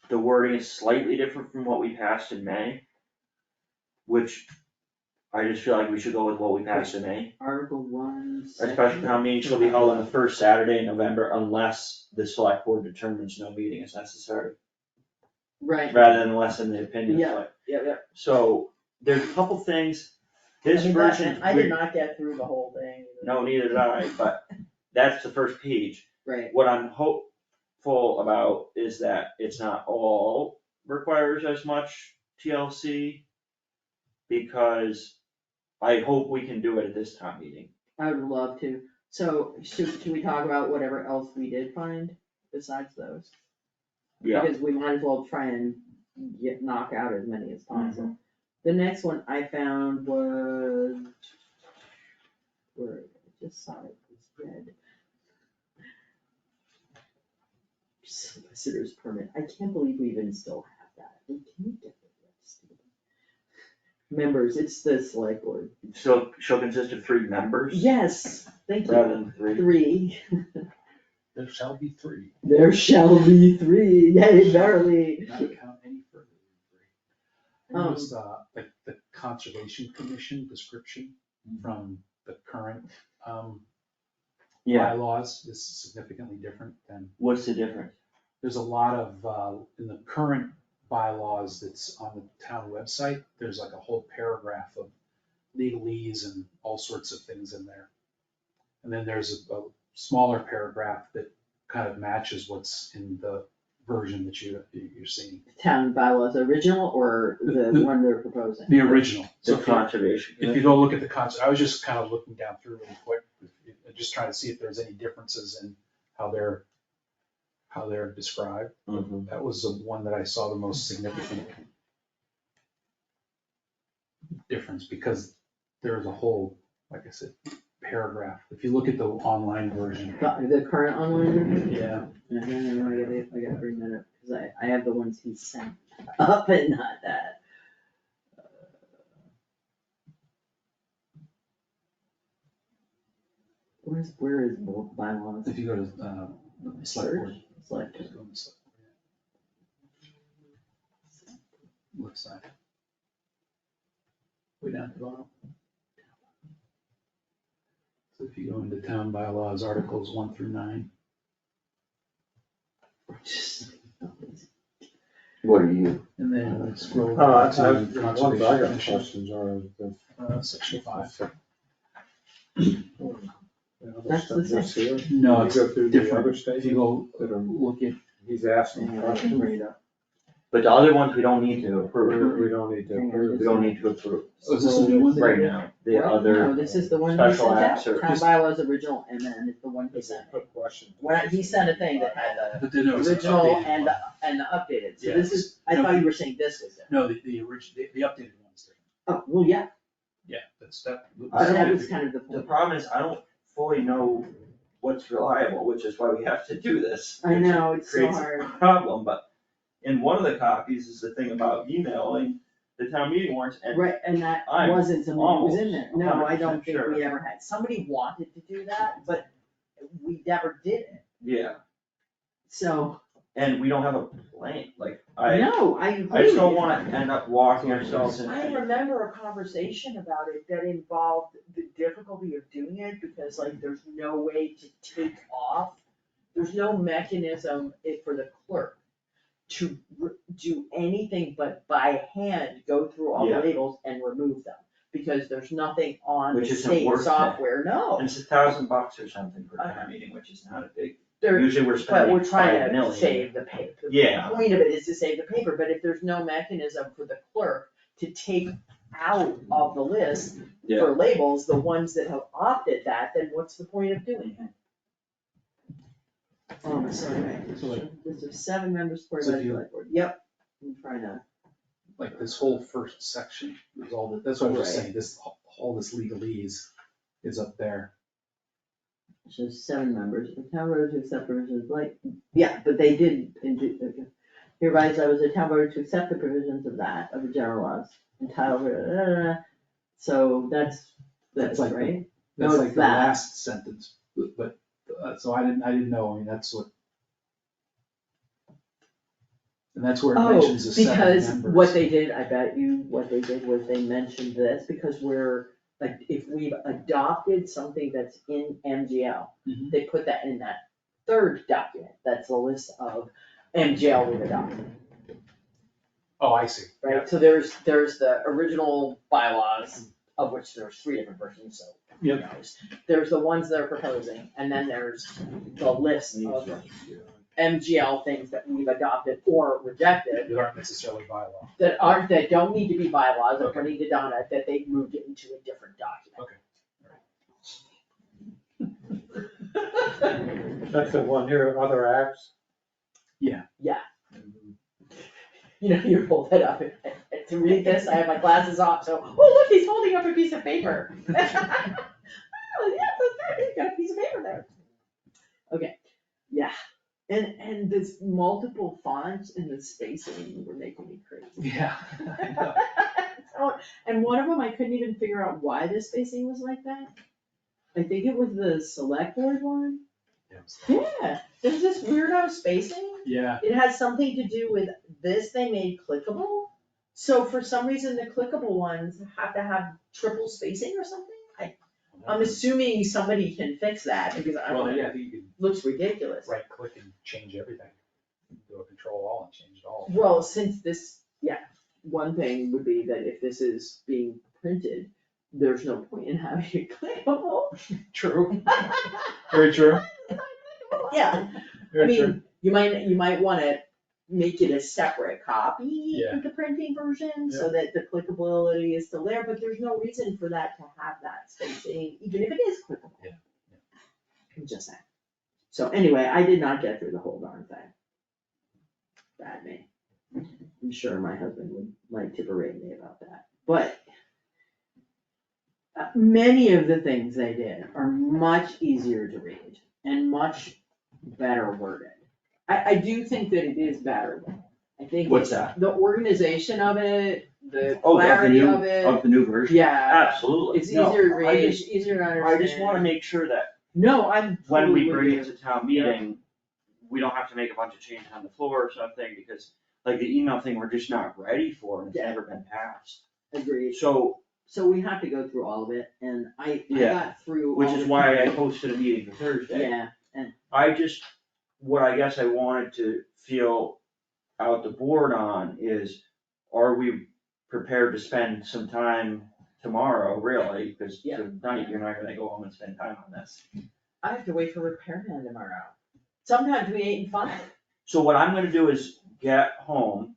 the wording is slightly different from what we passed in May, which I just feel like we should go with what we passed in May. Article 1. A special town meeting shall be held on the first Saturday in November unless the select board determines no meeting is necessary, Right. rather than unless in the opinion. Yeah. Yeah. So there's a couple things, this I mean, version. I did not get through the whole thing. No, neither did I, but that's the first page. Right. What I'm hopeful about is that it's not all requires as much TLC, because I hope we can do it at this town meeting. I would love to. So should we talk about whatever else we did find besides those? Yeah. Because we might as well try and knock out as many as possible. The next one I found was, where, I just saw it, it's red. Solicitor's permit, I can't believe we even still have that. Can you get this? Members, it's the select board. So she'll consist of 3 members? Yes, thank you. Rather than 3. 3. There shall be 3, There shall be 3, yay, verily. not count any further than 3. What was the Conservation Commission description from the current Yeah, bylaws is significantly different than, what's the difference? there's a lot of, in the current bylaws that's on the town website, there's like a whole paragraph of legalese and all sorts of things in there. And then there's a smaller paragraph that kind of matches what's in the version that you're seeing. Town bylaws original or the one they're proposing? The original. The So if you- conservation. if you go look at the I was just kind of looking down through really quick, just trying to see if there's any differences in how they're described. Mhm. That was the one that I saw the most significant difference, because there's a whole, like I said, paragraph. If you look at the online version. The current online version? Yeah. I gotta bring that up, because I have the ones he sent up and not that. Where is bylaws? If you go to, select board. Select. Just go to select board. Left side. Way down at the bottom. So if you go into town bylaws, articles 1 through 9. What are you? And then scroll down to The ones I conservation got commission, questions are the. section 5. That's the Just here. No, You it's go through the different. other If you statements go that are, look at, he's asking I can questions. bring it up. But the other ones we don't need to approve. We don't need to Hang on, approve. We don't need to approve oh, is this a new one? right now. The No, other, this is the one he special sent out, acts are town just- bylaws original, and then it's the one he Because they sent. put questions. When he sent a thing that had But then there the was an original updated and one. the updated, so Yeah, this is, I no, thought you were saying this was different. No, the updated one's different. Oh, well, yeah, Yeah, that's that. I so that don't- was kind of the the point. problem is I don't fully know what's reliable, which is why we have to do this. I know, which it's so creates a hard. problem, but in one of the copies is the thing about emailing the town meeting warrants, and Right, and that I'm wasn't something that was in there. No, I 100% don't think we sure. ever had. Somebody wanted to do that, but we never did it. yeah, So, and we don't have a plan, like, I no, I agree. I just don't with you. wanna end up walking ourselves in. I remember a conversation about it that involved the difficulty of doing it, because like there's no way to take off. There's no mechanism for the clerk to do anything but by hand go through all the Yeah. labels and remove them. Because there's nothing on the Which isn't state worth it. software, no. And it's $1,000 or something per town meeting, which is not a big, There- usually we're But spending we're 5 trying to million. save the paper. Yeah. The point of it is to save the paper, but if there's no mechanism for the clerk to take out of the list Yeah. for labels, the ones that have opted that, then what's the point of doing it? So anyway, this is 7 members supported So by do the you- select board. Yep, I'm trying to. Like this whole first section is all, that's what I was just Right. saying, this, all this legalese is up there. So 7 members, the town voted to accept provisions like, yeah, but they did, okay. Hereby establishes the town voted to accept the provisions of that, of the general laws, entitled, so that's, Like the- right? That's No, like it's the that. last sentence, but, so I didn't know, I mean, that's what. And that's where it Oh, mentions the 7 members. because what they did, I bet you, what they did was they mentioned this, because we're, like, if we've adopted something that's in MGL, Mhm. they put that in that third document, that's the list of MGL we've adopted. Oh, I see. Yeah. Right, so there's the original bylaws, of which there's 3 different versions, so who Yep. knows? There's the ones they're proposing, and then there's the list of MGL things that we've adopted or rejected That aren't necessarily bylaw. that don't need to be bylaws, according to Donna, that they've moved it into a different document. That's the one here, other acts. You know, you hold it up, to read this, I have my glasses off, so, oh, look, he's holding up a piece of paper. Oh, yes, that's good, he's got a piece of paper there. Okay, yeah, and this multiple fonts and the spacing were making me crazy. Yeah. I know. So, and one of them, I couldn't even figure out why the spacing was like that. I think it was the select board one. Yeah, there's this weirdo spacing. Yeah, It has something to do with this they made clickable. So for some reason, the clickable ones have to have triple spacing or something. I'm assuming somebody can fix that because I well, don't know, yeah, I it think you looks ridiculous. could right click and change everything. Do a control all and change it all. Well, since this, yeah, one thing would be that if this is being printed, there's no point in having it clickable. True. Very true. Yeah, I Very true. mean, you might wanna make it a separate copy Yeah. with the printing version, so that the clickability is still there, but there's no reason for that to have that spacing, even if it is clickable. Yeah. I'm just saying. So anyway, I did not get through the whole darn thing. Bad me. I'm sure my husband would like to berate me about that, but many of the things they did are much easier to read and much better worded. I do think that it is better. I think What's that? the organization of it, the Oh, clarity of it, of the new version? yeah, Absolutely. it's No, easier to I read, just- easier to understand. I just wanna make sure that No, I'm when totally we with bring you. it to town meeting, we don't have to make a bunch of changes on the floor or something, because like the email thing, we're just not ready for, and it's Yeah. never been passed. Agreed, So, so we have to go through all of it, and I Yeah. got through which all is the- why I hosted a meeting for Thursday. Yeah, I just, what I guess I wanted to feel out the board on is, are we prepared to spend some time tomorrow, really? Cause Yeah. tonight, you're not gonna go home and spend time on this. I have to wait for repairman tomorrow. Sometimes between 8 and 5. So what I'm gonna do is get home,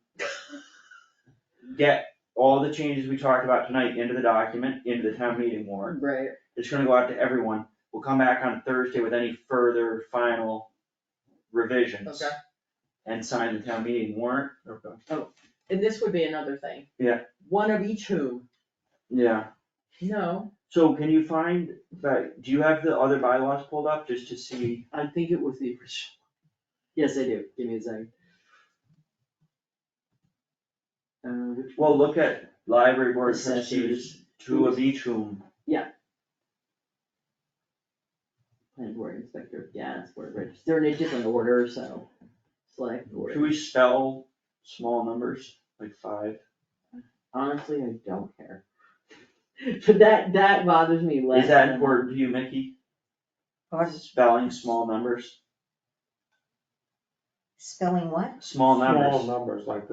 get all the changes we talked about tonight into the document, into the town meeting warrant. Right. It's gonna go out to everyone. We'll come back on Thursday with any further final revisions. Okay. And sign the town meeting warrant. Okay. And this would be another thing. Yeah. One of each whom, Yeah, no, So can you find, do you have the other bylaws pulled up just to see? I think it was the original. Yes, I do, give me a second. Which Well, look at library board Assessors. trustees, two of each whom. Planning board, inspector of gas, board of registrar, they're in a different order, so, select board. Should we spell small numbers, like 5? Honestly, I don't care. But that bothers me less. Is that than- important to you, Mickey? Pardon? Spelling small numbers? Spelling what? Small Small numbers. numbers, like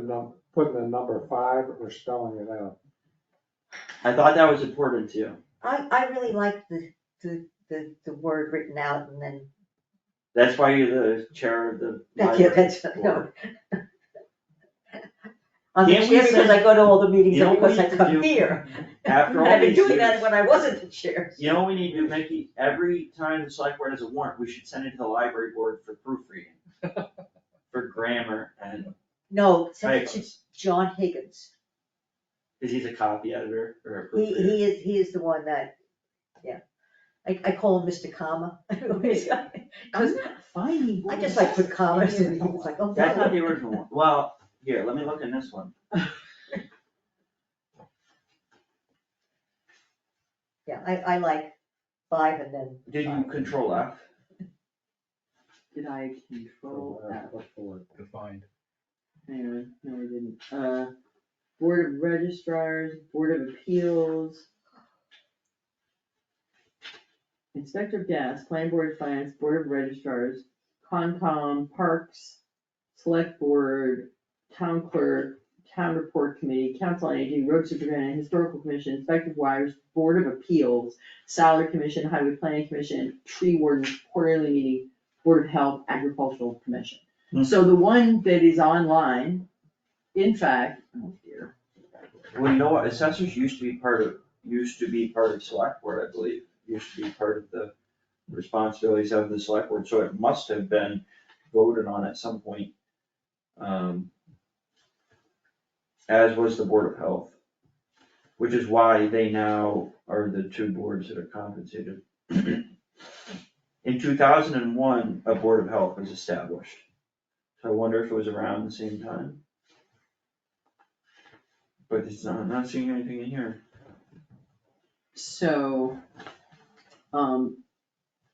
putting the number 5 or spelling it out. I thought that was important too. I really like the word written out and then, That's why you're the chair of the yeah, library that's, board. no. I'm the Can't we chair because send- I go to all the meetings You know and what we because I need to come do? here. After all I've been these doing that years, when I wasn't the chair. you know what we need to do, Mickey? Every time the select board has a warrant, we should send it to the library board for proofreading. For grammar and, No, send it to typos. John Higgins. Cause he's a copy editor or a He proofreader. he is the one that, yeah. I call him Mr. Comma. I'm Cause not finding. I just like put commas and it's like, oh. That's not the original one. Well, here, let me look in this one. Yeah, I like 5 and then. Did you 5. control F? Did I control that? Defined. Hang on, no, I didn't. Board of registrars, board of appeals. Inspector of gas, planning board of finance, board of registrars, Concom, parks, select board, town clerk, town report committee, council on aging, road superintendent, historical commission, inspector of wires, board of appeals, salary commission, highway planning commission, tree warden, quarterly meeting, board of health, agricultural commission. Hmm. So the one that is online, in fact, oh dear. Well, you know what, assessors used to be part of select board, I believe, used to be part of the responsibilities of the select board, so it must have been voted on at some point. As was the Board of Health, which is why they now are the 2 boards that are compensated. In 2001, a Board of Health was established, so I wonder if it was around the same time. But it's not, I'm not seeing anything in here. So,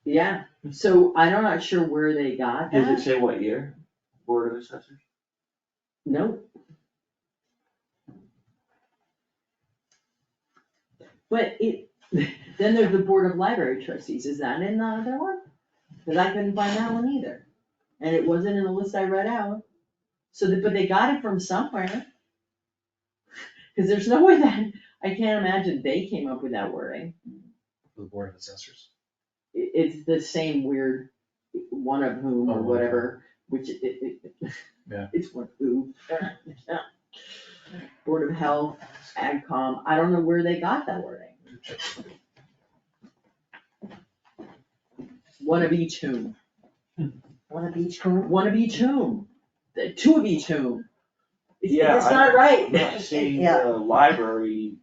yeah, so I'm not sure where they got Does it that. say what year? Board of Assessors? Nope. But then there's the board of library trustees, is that in the other one? Cause I couldn't find that one either, and it wasn't in the list I read out. So, but they got it from somewhere. Cause there's no way that, I can't imagine they came up with that wording. For the board of assessors. It's the same weird, one of whom or Oh, whatever, which Yeah. it's one who. Board of Health, AgCom, I don't know where they got that wording. One of each whom, One of each whom? one of each whom, 2 of each whom. Yeah, It's not right. I'm not seeing Yeah. the library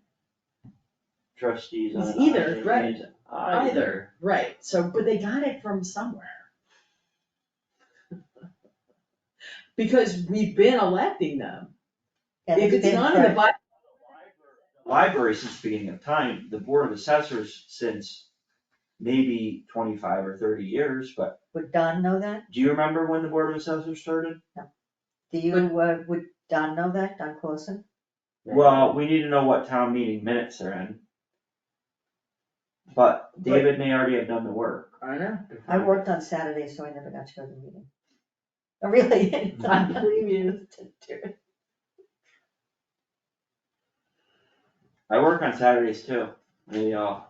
trustees on It's it. either, right. Either. Right, so, but they got it from somewhere. Because we've been electing them. And If it's been not in the for- Bible. Library since the beginning of time, the Board of Assessors since maybe 25 or 30 years, but Would Don know that? do you remember when the Board of Assessors started? Do you, would Don know that, Don Clausen? Well, we need to know what town meeting minutes they're in. But David may already have done the work. I know. I worked on Saturdays, so I never got to go to the meeting. Oh, really? I believe you. I work on Saturdays too. No,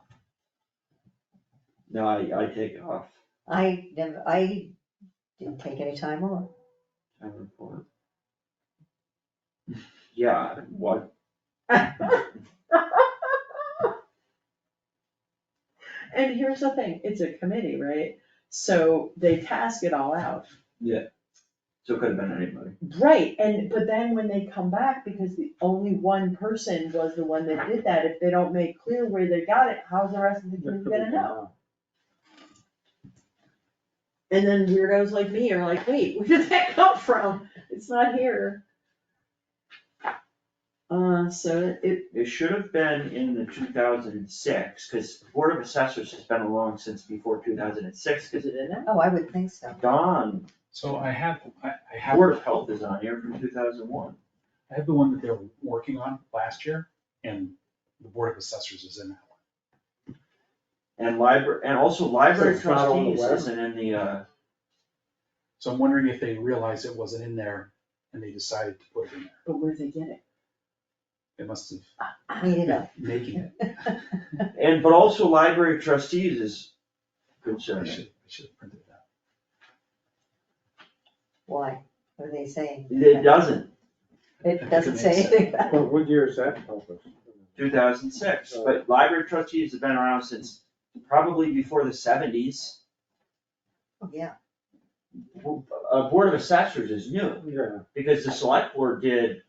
I take it off. I didn't take any time off. Time report. Yeah, what? And here's the thing, it's a committee, right? So they task it all out. Yeah. So it could have been anybody. Right, but then when they come back, because the only one person was the one that did that, if they don't make clear where they got it, how's the rest of the community gonna know? And then weirdos like me are like, wait, where did that come from? It's not here. So It should have been in the 2006, because Board of Assessors has been along since before 2006, is because it in there? Oh, I would think so. Don, So I have Board of Health is on here from 2001. I have the one that they were working on last year, and the Board of Assessors is in that one. And library, and also library So it's not on the trustees web? isn't in the, So I'm wondering if they realized it wasn't in there and they decided to put it in there. But where'd they get it? They must have Clean it been up. making it. but also library trustees is I concerning. should have printed it out. Why? What are they saying? It doesn't, It doesn't say anything about it. Well, what year is that published? 2006, but library trustees have been around since probably before the 70s. Oh, yeah. Board of Assessors is new, Yeah, because the select board did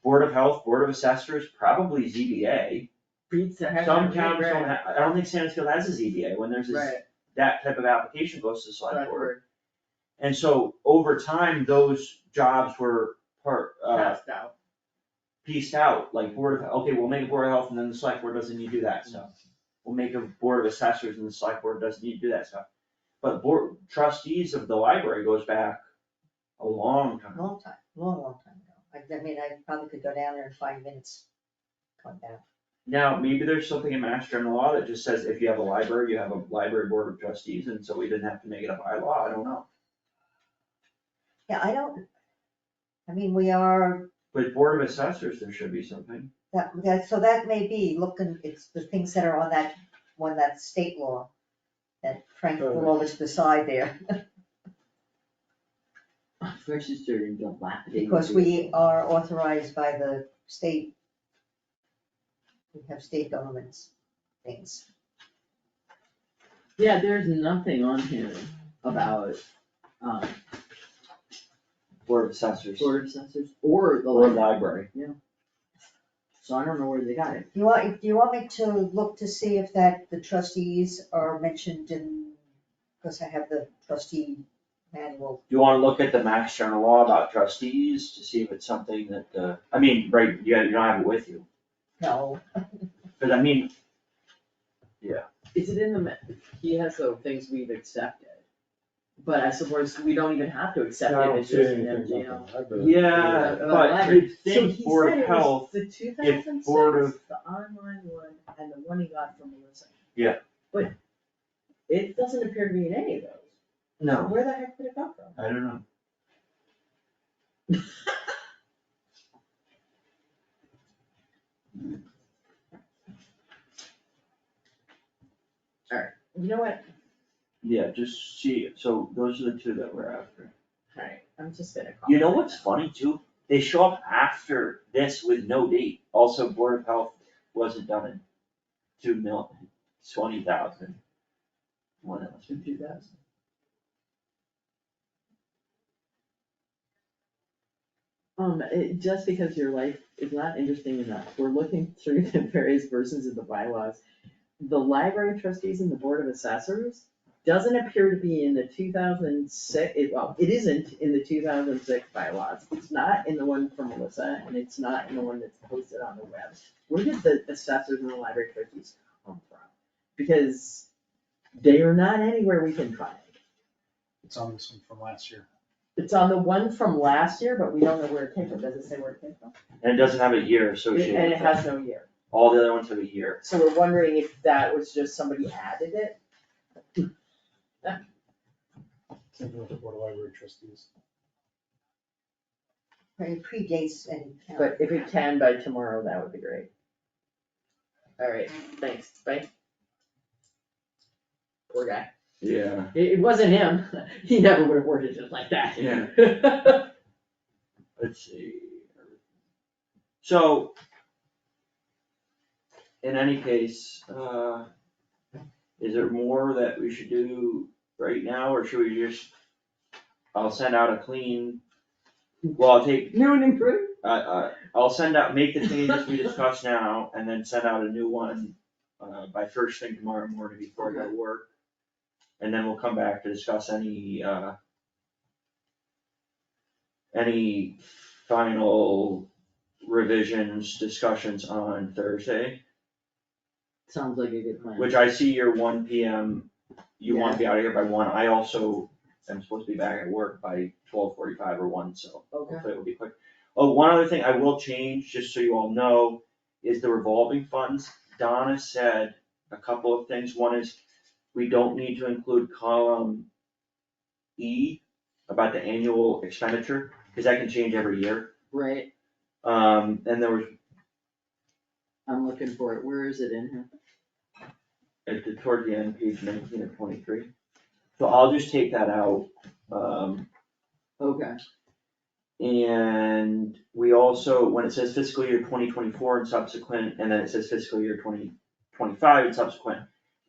Board of Health, Board of Assessors, probably ZBA. Beats the heck out Some of me, towns don't right. have, I don't think Sandusville has a ZBA, when there's Right. that type of application goes to the select Select board. board And so over time, those jobs were passed out. pieced out, like Board of, okay, we'll make a Board of Health and then the select board doesn't need to do that stuff. We'll make a Board of Assessors and the select board doesn't need to do that stuff. But board trustees of the library goes back a long time. Long time, long time ago. I mean, I probably could go down there in 5 minutes. Come back. Now, maybe there's something in Mass General Law that just says if you have a library, you have a library board of trustees, and so we didn't have to make it a bylaw, I don't know. Yeah, I mean, we are, But Board of Assessors, there should be something. so that may be looking, it's the things that are on that state law that Frank pulled over to the side there, Registered in dilapidated. because we are authorized by the state. We have state governments things. Yeah, there's nothing on here about, Board of Assessors. Board of Assessors or the Or library, library. so I don't know where they got it. Do you want me to look to see if the trustees are mentioned in, because I have the trustee manual. Do you wanna look at the Mass General Law about trustees to see if it's something that, I mean, right, you don't have it with you, No, but I mean, Is it in he has the things we've accepted, but I suppose we don't even have to accept I it, don't it's see just an anything MGL. about the library. yeah, the but library. you'd So think he Board said of it was Health, the 2006, Board of- the online one, and the one he got from Melissa. Yeah. But it doesn't appear to be in any of those. So no, where the heck did it come from? I don't know. You know what, Yeah, just see, so those are the two that we're after. alright, I'm just gonna call. You know it. what's funny too? They show up after this with no date. Also, Board of Health wasn't done in 20,000. What else? 2000. Just because your life is not interesting enough, we're looking through the various versions of the bylaws. The library trustees and the board of assessors doesn't appear to be in the 2006, it isn't in the 2006 bylaws. It's not in the one from Melissa, and it's not in the one that's posted on the web. Where did the assessors and the library trustees come from? Because they are not anywhere we can find. It's on this one from last year. It's on the one from last year, but we don't know where it came from. Does it say where it came from? And it doesn't have a year associated And with it it. has no year. All the other ones have a year. So we're wondering if that was just somebody added it? Same thing with the Board of Library Trustees. it predates any. But if it can by tomorrow, that would be great. Alright, thanks, bye. Poor guy. Yeah. It wasn't him. He never would have worded it like that. Yeah. Let's see. So, in any case, is there more that we should do right now, or should we just, I'll send out a clean Well, I'll take, New and improved? I'll send out, make the changes we discussed now, and then send out a new one, by first thing tomorrow morning before I go to work. And then we'll come back to discuss any final revisions, discussions on Thursday, Sounds like a good plan. which I see your 1 PM, you wanna be out of here by 1, I also am supposed to be back at work by 12:45 or 1, so Okay. hopefully it'll be quick. Oh, one other thing I will change, just so you all know, is the revolving funds. Donna said a couple of things, one is we don't need to include column E about the annual expenditure, cause that can change every year. Right, And there was, I'm looking for it, where is it in here? toward the end, page 19 of 23. So I'll just take that out. Okay, And we also, when it says fiscal year 2024 and subsequent, and then it says fiscal year 2025 and subsequent,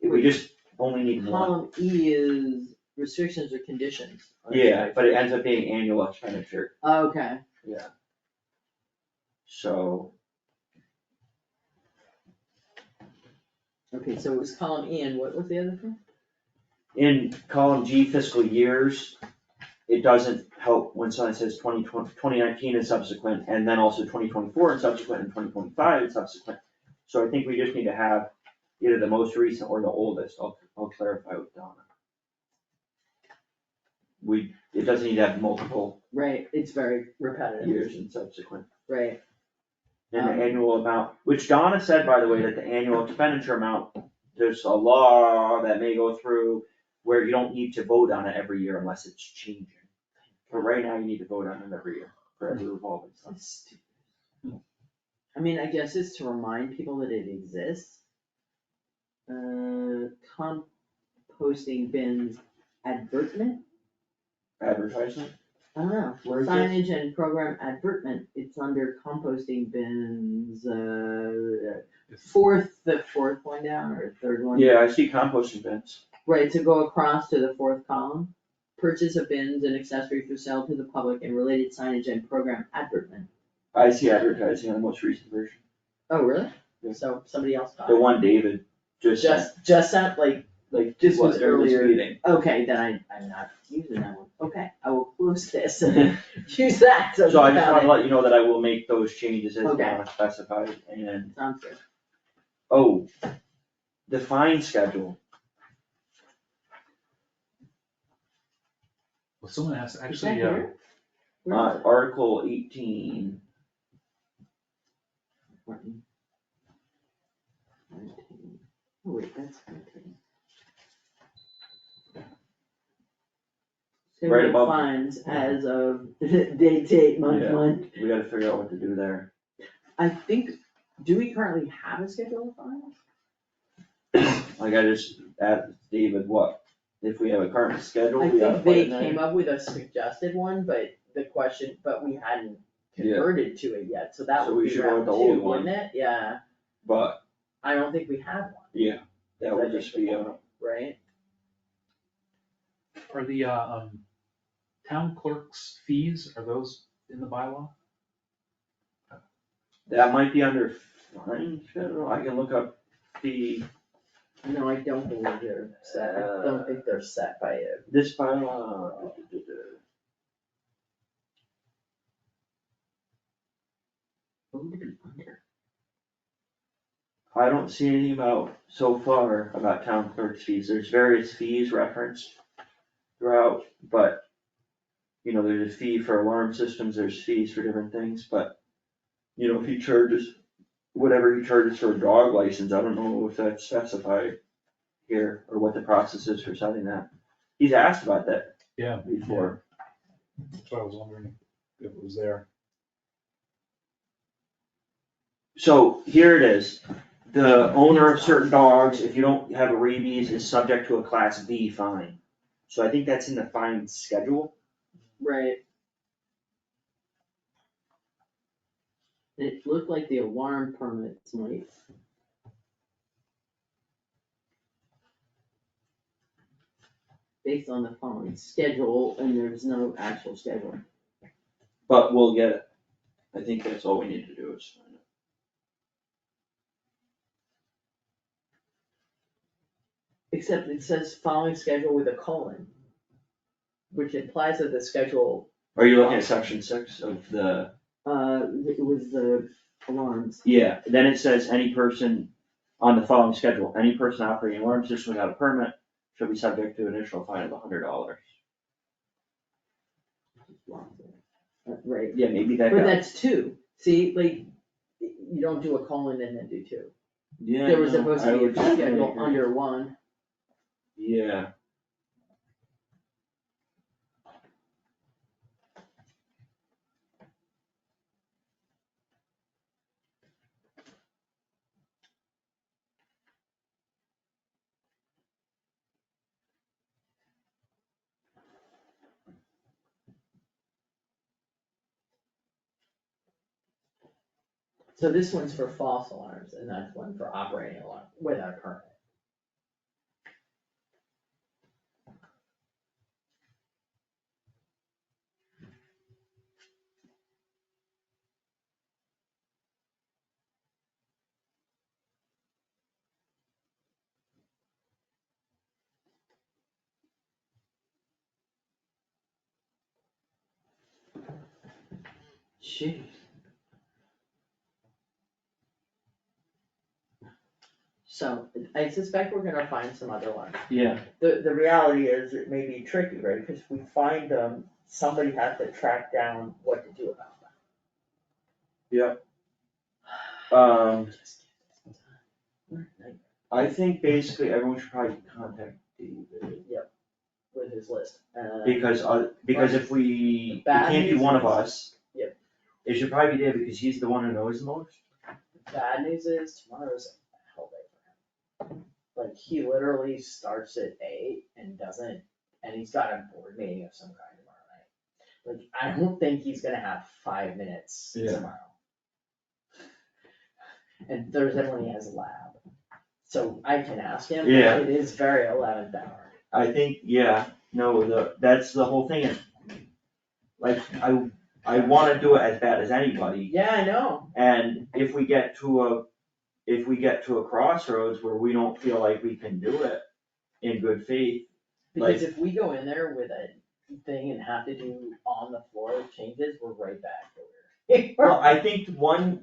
we just only need one. column E is restrictions or conditions. Yeah, but it ends up being annual expenditure, Okay, yeah. So, okay, so it was column E and what was the other thing? in column G fiscal years, it doesn't help when someone says 2019 and subsequent, and then also 2024 and subsequent, and 2025 and subsequent. So I think we just need to have either the most recent or the oldest, I'll clarify with Donna. It doesn't need to have multiple Right, it's very repetitive, years and subsequent. right, And the annual amount, which Donna said, by the way, that the annual expenditure amount, there's a law that may go through where you don't need to vote on it every year unless it's changing. But right now, you need to vote on it every year for every revolving fund. I mean, I guess it's to remind people that it exists. Composting bins advertisement, Advertisement, I don't know, Where is this? signage and program advertisement, it's under composting bins, the fourth one down, or third one. yeah, I see composting bins. Right, so go across to the fourth column, purchase of bins and accessories for sale to the public and related signage and program advertisement. I see advertising on the most recent version, Oh, really? Yeah. So somebody else got the it? one David just sent, Just sent, like, this was during this earlier. meeting. Okay, then I'm not using that one, okay, I will close this and use that, so. So I just got wanna it. let you know that I will make those changes as Okay. Donna specified, and, Sounds good. oh, the fine schedule. Well, someone asked, Is that actually, here? Where is it? Article 18, Martin. 19. Oh wait, that's 19. Right Criminal above- fines as of date, month, Yeah. month. we gotta figure out what to do there. I think, do we currently have a schedule of fines? Like I just asked David, what, if we have a current schedule, I we gotta think put they in there? came up with a suggested one, but we hadn't Yeah. converted to it yet, so that So would we be should go with round the two, old one. wouldn't it? Yeah, But, I don't think we have one, yeah, that would just be, right? are the, town clerk's fees, are those in the bylaw? that might be under fine schedule, I can look up the, No, I don't believe they're set, I don't think they're set by it. this bylaw. What would it be under? I don't see anything about, so far, about town clerk's fees, there's various fees referenced throughout, but, you know, there's a fee for alarm systems, there's fees for different things, but, you know, if he charges, whatever he charges for a dog license, I don't know if that's specified here, or what the process is for setting that. He's asked about that Yeah. before. That's what I was wondering, if it was there. So here it is, the owner of certain dogs, if you don't have rabies, is subject to a class B fine. So I think that's in the fine schedule. Right. It looked like the alarm permits might. Based on the following schedule, and there's no actual schedule. but we'll get it. I think that's all we need to do is find it. Except it says following schedule with a colon, which implies that the schedule, Are you looking at section 6 of the? it was the alarms. Yeah, then it says any person on the following schedule, any person operating an alarm system without a permit shall be subject to an initial fine of $100. Right, Yeah, maybe that but got. that's two, see, like, you don't do a colon and then do two. Yeah, There was no, supposed I to be a would definitely schedule agree. under one. Yeah. So this one's for false alarms and that's one for operating alarm without a permit. Jeez. So I suspect we're gonna find some other ones. Yeah, The reality is it may be tricky, right, cause if we find them, somebody has to track down what to do about them. yep. I think basically everyone should probably contact David. With his list. Because if we, it Bad can't be news one of is- us. Yep. It should probably be David because he's the one who knows the most. Bad news is tomorrow's a hell day for him. Like, he literally starts at 8 and doesn't, and he's got a board meeting of some kind tomorrow night. Like, I don't think he's gonna have 5 minutes Yeah. tomorrow. And Thursday when he has a lab. So I can ask him, Yeah. but it is very 11th hour. I think, yeah, no, that's the whole thing. Like, I wanna do it as bad as anybody. Yeah, I know. And if we get to a crossroads where we don't feel like we can do it in good faith. Because if we go in there with a thing and have to do on the floor changes, we're right back to where we were. Well, I think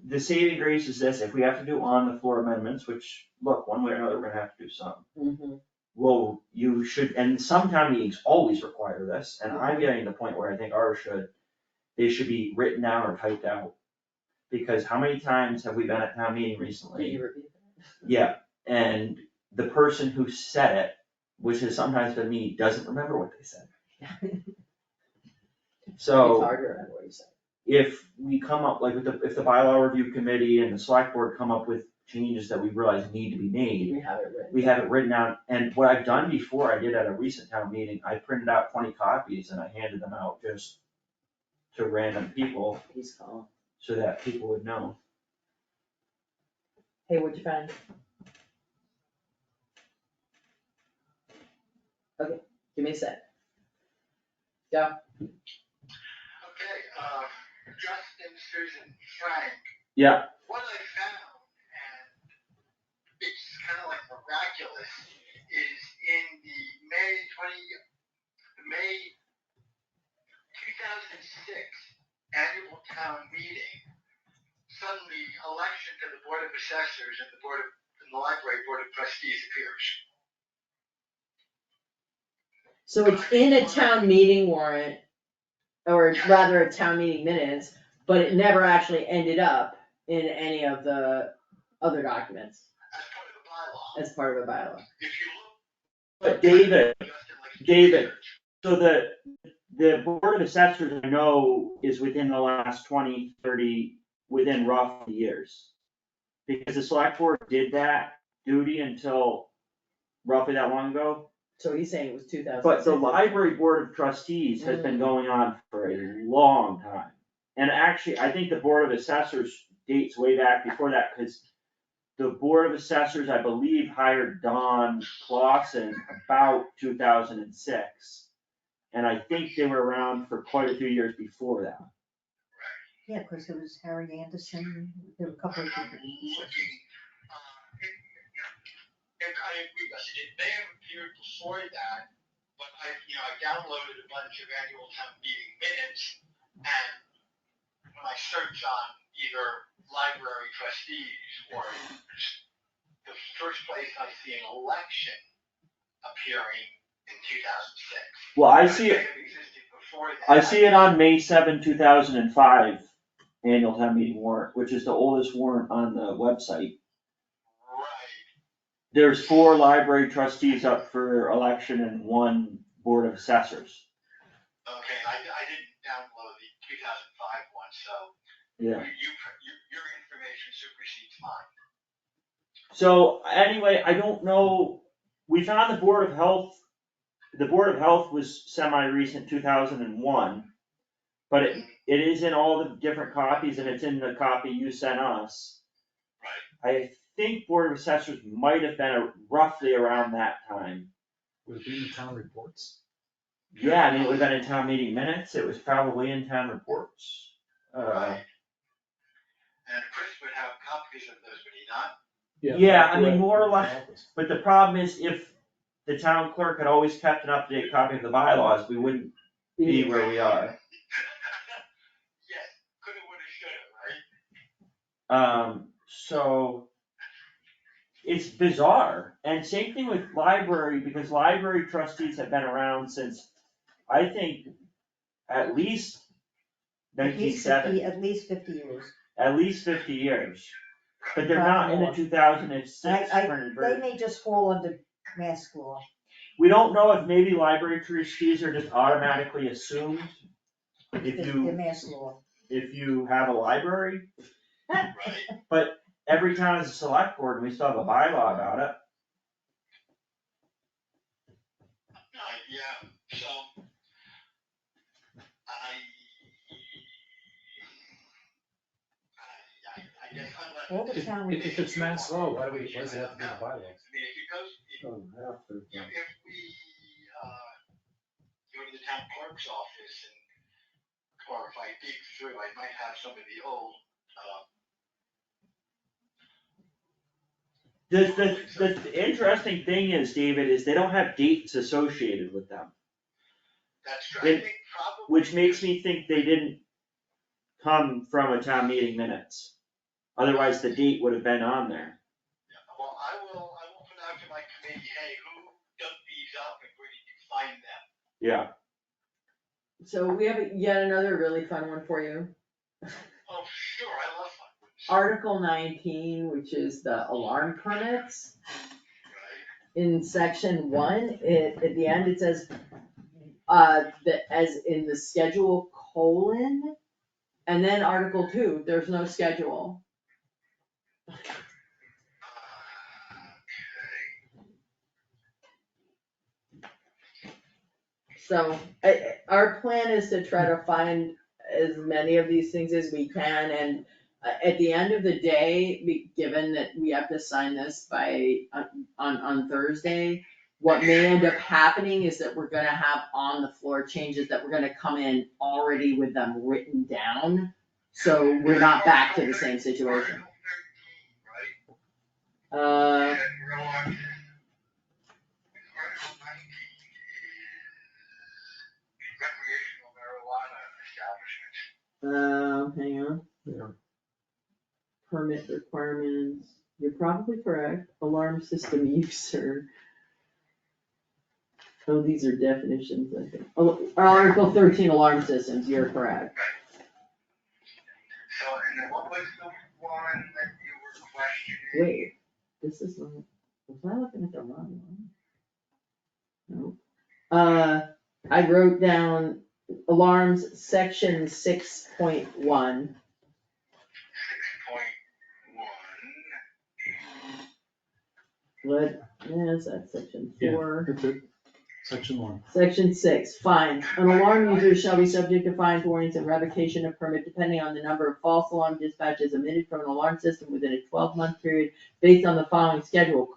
the saving grace is this, if we have to do on the floor amendments, which, look, one way or another, we're gonna have to do some. Mhm. Well, you should, and some town meetings always require this, and I'm getting to the point where I think ours should, they should be written down or typed out. Because how many times have we been at town meeting Can recently? you repeat that? Yeah, and the person who said it, which has sometimes been me, doesn't remember what they said. It's So hard to remember what you said. if we come up, like if the bylaw review committee and the select board come up with changes that we realize need to be made, We have it written. we have it written down. And what I've done before, I did at a recent town meeting, I printed out 20 copies and I handed them out just to random people He's calling. so that people would know. Hey, what'd you find? Okay, give me a sec. Go. Okay, Justin, Susan, Frank. Yeah. What I found, and it's kind of like miraculous, is in the May 2006 annual town meeting, suddenly election to the Board of Assessors and the Library Board of Trustees appears. So it's in a town meeting warrant, or rather a town meeting minutes, but it never actually ended up in any of the other documents As part of the bylaw. as part of a bylaw. If you look. But David, Justin, like, David, so the Board of Assessors, I know, is within the last 20, 30, within roughly years. Because the select board did that duty until roughly that long ago. So he's saying it was 2006. But the library board of trustees has been going on for a long time. And actually, I think the Board of Assessors dates way back before that, because the Board of Assessors, I believe, hired Don Clausen about 2006. And I think they were around for quite a few years before that. Yeah, of course, there was Harry Anderson, there were a couple of I'm different. looking, I agree, Rusty, it may have appeared before that, but I downloaded a bunch of annual town meeting minutes, and when I search on either library trustees or the first place I see an election appearing in 2006. Well, I see It it, may have existed before that. I see it on May 7, 2005, annual town meeting warrant, which is the oldest warrant on the website. Right. There's 4 library trustees up for election and 1 board of assessors. Okay, I didn't download the 2005 one, so Yeah. your information supersedes mine. So anyway, I don't know, we found the Board of Health was semi-recent, 2001. But it is in all the different copies and it's in the copy you sent us. Right. I think Board of Assessors might have been roughly around that time. Would it be in the town reports? Yeah, I mean, it would have been in town meeting minutes, it was probably in town reports. Right. And Chris would have copies of those, would he not? Yeah, I mean, more or less, but the problem is if the town clerk had always kept an up-to-date copy of the bylaws, we wouldn't be where we are. Yes, coulda, woulda, shoulda, right? So it's bizarre, and same thing with library, because library trustees have been around since, I think, at least At least 1970, at least 50 years. at least 50 years. But they're not in the 2006 printed They version. may just fall under mass law. We don't know if maybe library trustees are just automatically assumed if The you, mass law. if you have a library. Right. But every town is a select board and we still have a bylaw about it. Yeah, so I guess unless. All the town. If it's mass law, why does it have to be in the bylaws? I mean, if it goes, Doesn't have to. if we, go to the town clerk's office and, or if I dig through, I might have some of the old, The interesting thing is, David, is they don't have dates associated with them, that's true, I It- think probably. which makes me think they didn't come from a town meeting minutes. Otherwise, the date would have been on there. Well, I will put out to my committee, hey, who dug these up and where did you find them? Yeah. So we have yet another really fun one for you. Oh, sure, I love fun ones. Article 19, which is the alarm permits. Right. In section 1, at the end, it says, as in the schedule : and then article 2, there's no schedule. So, our plan is to try to find as many of these things as we can, and at the end of the day, given that we have to sign this by, on Thursday, what may end up happening is that we're gonna have on the floor changes that we're gonna come in already with them written down, so we're not back to the same situation. Article 13, right? Uh, Article 19 is recreational marijuana establishments. hang on. Yeah. Permit requirements, you're probably correct, alarm system user. Oh, these are definitions, I think. Oh, Article 13, alarm systems, you're correct. So, and then what was the one that you were questioning? Wait, this is not, was I looking at the wrong one? No. I wrote down alarms, section 6.1. 6.1. What, is that section 4? That's it. Section 1. Section 6, fines. An alarm user shall be subject to fines, warnings, and revocation of permit depending on the number of false alarm dispatches emitted from an alarm system within a 12-month period based on the following schedule, :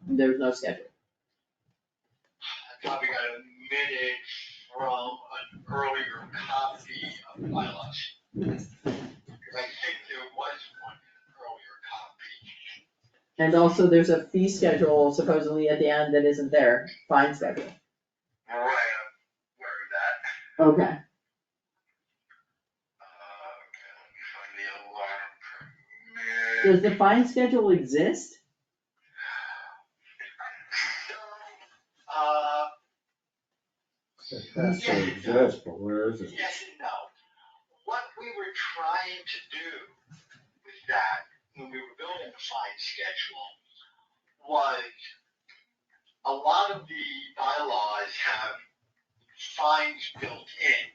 there's no schedule. I probably got a minute from an earlier copy of the bylaws. Because I think there was one earlier copy. And also there's a fee schedule supposedly at the end that isn't there, fine schedule. Right, I'm aware of that. Okay. Okay, let me find the alarm permit. Does the fine schedule exist? So, It has to exist, but where is it? yes and no. What we were trying to do with that, when we were building the fine schedule, was a lot of the bylaws have fines built in.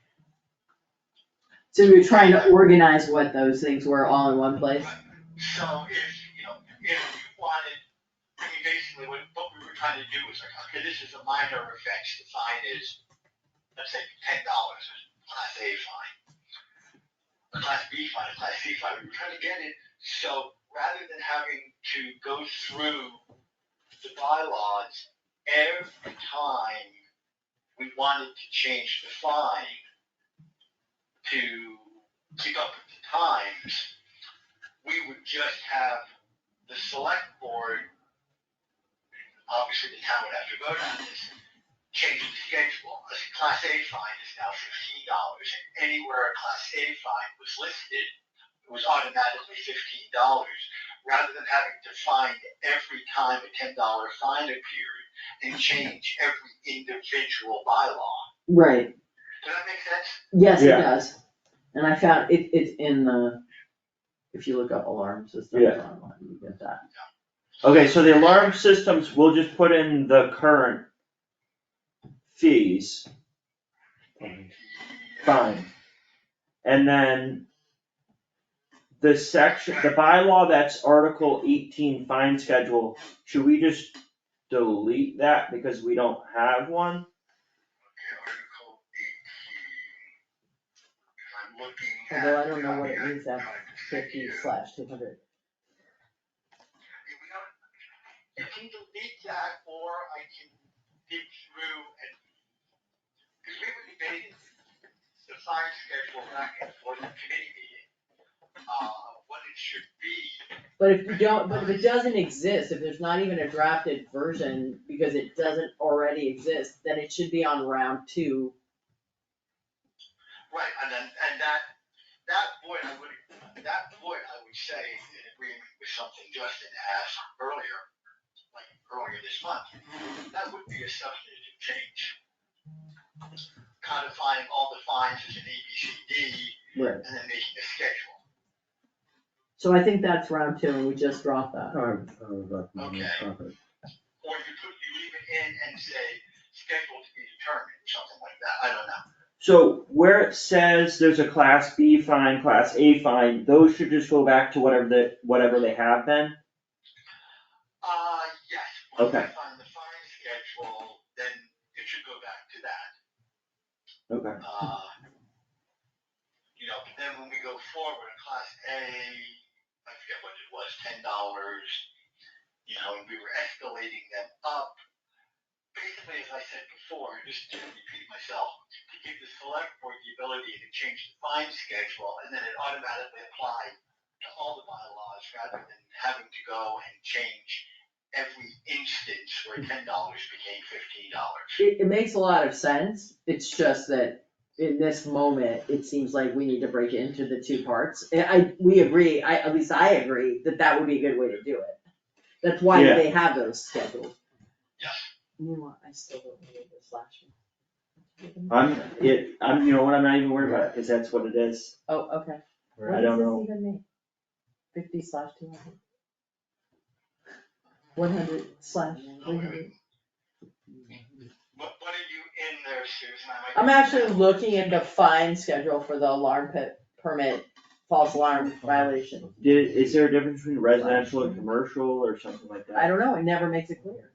So you're trying to organize what those things were all in one place? So if you wanted, I mean, basically what we were trying to do was like, okay, this is a minor offense, the fine is, let's say, $10, a class A fine. A class B fine, a class C fine, we were trying to get it, so rather than having to go through the bylaws every time we wanted to change the fine to keep up with the times, we would just have the select board, obviously the town would have to vote on this, change the schedule. A class A fine is now $15, and anywhere a class A fine was listed, it was automatically $15, rather than having to find every time a $10 fine appeared and change every individual bylaw. Right. Does that make sense? Yes, it Yeah. does. And I found it's in the, if you look up alarm systems Yeah. online, you get that. Okay, so the alarm systems, we'll just put in the current fees. Fine. And then the section, the bylaw that's Article 18 fine schedule, should we just delete that because we don't have one? Okay, Article 18. I'm looking at. Although I don't know what it means that 50/200. You can delete that, or I can dig through and, because we were debating the fine schedule back and forth in committee meeting, what it should be. But if it doesn't exist, if there's not even a drafted version, because it doesn't already exist, then it should be on round 2. Right, and that point I would say, in agreement with something Justin asked earlier this month, that would be a substantive change. Codifying all the fines as an ABCD, Right. and then making a schedule. So I think that's round 2, and we just dropped that. I would recommend Okay. drop it. Or you leave it in and say, schedule to be determined, or something like that, I don't know. So where it says there's a class B fine, class A fine, those should just go back to whatever they have been? Yes. Okay. Once I find the fine schedule, then it should go back to that. Okay. But then when we go forward, a class A, I forget what it was, $10, and we were escalating them up. Basically, as I said before, just to repeat myself, to give the select board the ability to change the fine schedule, and then it automatically applied to all the bylaws, rather than having to go and change every instance where $10 became $15. It makes a lot of sense, it's just that in this moment, it seems like we need to break it into the 2 parts. And we agree, at least I agree, that would be a good way to do it. That's why Yeah. they have those scheduled. Yes. You know what, I still don't need this last I'm, you know what, I'm not even worried about it, cause that's what it is. Oh, okay. I don't know. What does this even mean? 50/200. 100/300. What are you in there, Susan? I'm actually looking at the fine schedule for the alarm permit, false alarm violation. Is there a difference between residential and commercial or something like that? I don't know, it never makes it clear.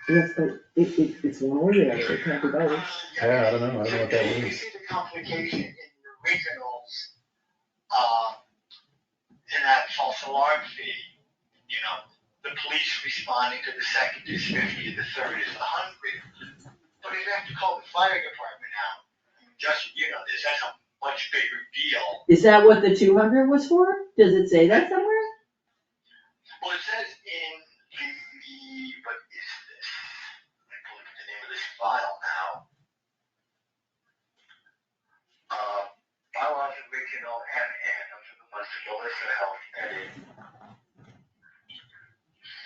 Yes, but it's one or the other, it can't be both. Yeah, I don't know what that You means. see the complication in the originals, in that false alarm fee, the police responding to the second is 50 and the third is 100. But if you have to call the fire department out, just, you know, this, that's a much bigger deal. Is that what the 200 was for? Does it say that somewhere? Well, it says in the, what is this? I can look at the name of this file now. Bylaws original MN, those are the ones that Melissa helped edit.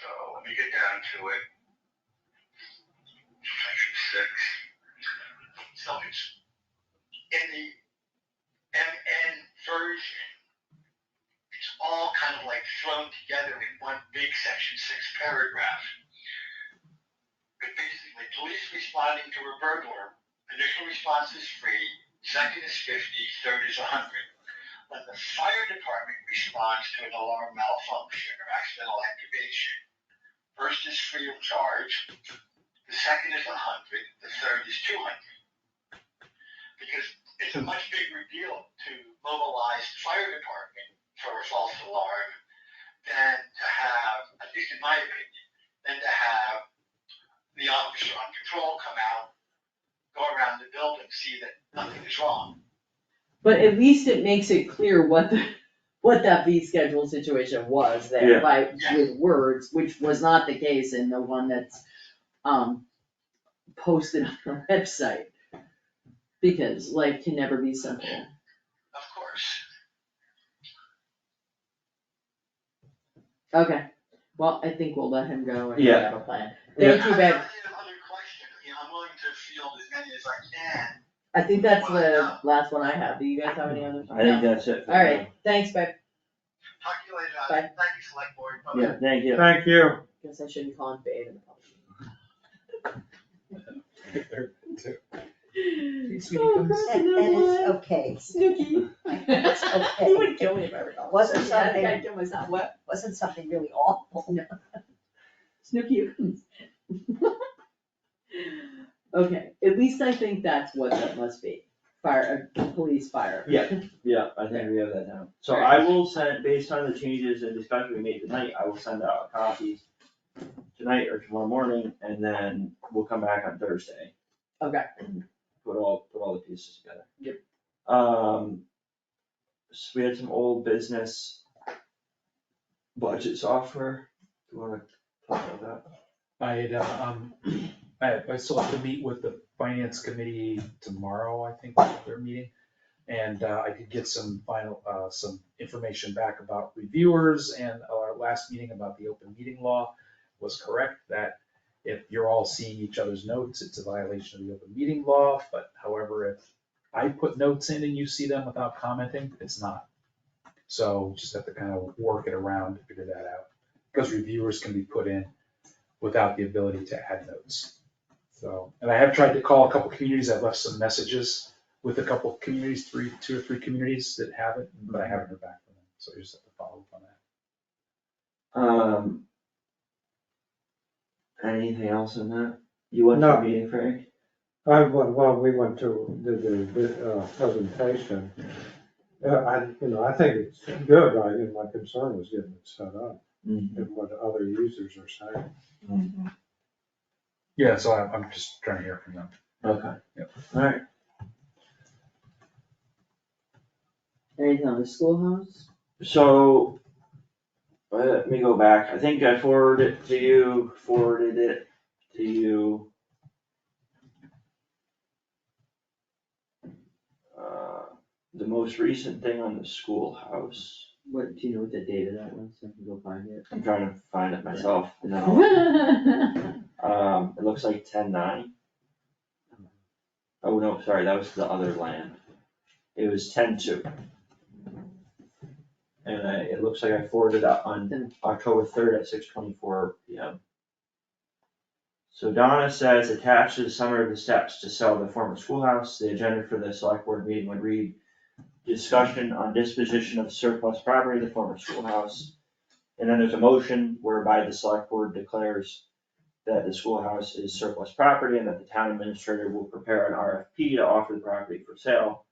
So let me get down to it. Section 6. So it's in the MN version, it's all kind of like thrown together in one big section 6 paragraph. But basically, police responding to a burglar, initial response is free, second is 50, third is 100. When the fire department responds to an alarm malfunction or accidental activation, first is free of charge, the second is 100, the third is 200. Because it's a much bigger deal to mobilize the fire department for a false alarm than to have, at least in my opinion, than to have the officer on patrol come out, go around the building, see that nothing is wrong. But at least it makes it clear what that fee schedule situation was there by, with words, which was not the case in the one that's, posted on our website. Because life can never be simple. Of course. Okay, well, I think we'll let him go and Yeah. have a plan. Thank you, If babe. I have other questions, you know, I'm willing to field as many as I can. I think that's the last one I have. Do you guys have any others? I think that's it. for Alright, thanks, babe. Talk to you later. Bye. Thank you, select board. now. Bye-bye. Yeah, thank you. Thank you. Guess I shouldn't call him babe in the public. Oh, Kristen, And no it's one. okay. Snooky. It's okay. He would kill me if I ever called him. Wasn't Yeah, I think something- I'd kill myself. What? Wasn't something really awful. Snooky. Okay, at least I think that's what that must be. Fire, police fire. Yeah, I think we have that down. So I will send, based on the changes and discussion we made tonight, I will send out copies tonight or tomorrow morning, and then we'll come back on Thursday. Okay. Put all the pieces together. Yep. So we had some old business budget software. Do you wanna talk about that? I still have to meet with the finance committee tomorrow, I think, their meeting. And I could get some some information back about reviewers, and our last meeting about the open meeting law was correct, that if you're all seeing each other's notes, it's a violation of the open meeting law, but however, if I put notes in and you see them without commenting, it's not. So just have to kind of work it around to figure that out, because reviewers can be put in without the ability to add notes. So, and I have tried to call a couple communities, I've left some messages with a couple of communities, 2 or 3 communities that have it, but I haven't heard back from them, so I just have to follow up on that. Anything else in that? You went to No. a meeting, Frank? We went to the presentation. I think it's good, my concern was getting it set up and what other users are saying. Yeah, so I'm just trying to hear from them. Okay. Yep. Alright. Anything on the schoolhouse? So, let me go back, I think I forwarded it to you, the most recent thing on the schoolhouse. What, do you know what the date of that was? So I can go find it. I'm trying to find it myself, no. It looks like 10/9. Oh, no, sorry, that was the other land. It was 10/2. And it looks like I forwarded it on October 3rd at 6:24 PM. So Donna says, attached to the summary of the steps to sell the former schoolhouse, the agenda for the select board meeting would read, discussion on disposition of surplus property, the former schoolhouse. And then there's a motion whereby the select board declares that the schoolhouse is surplus property and that the town administrator will prepare an RFP to offer the property for sale.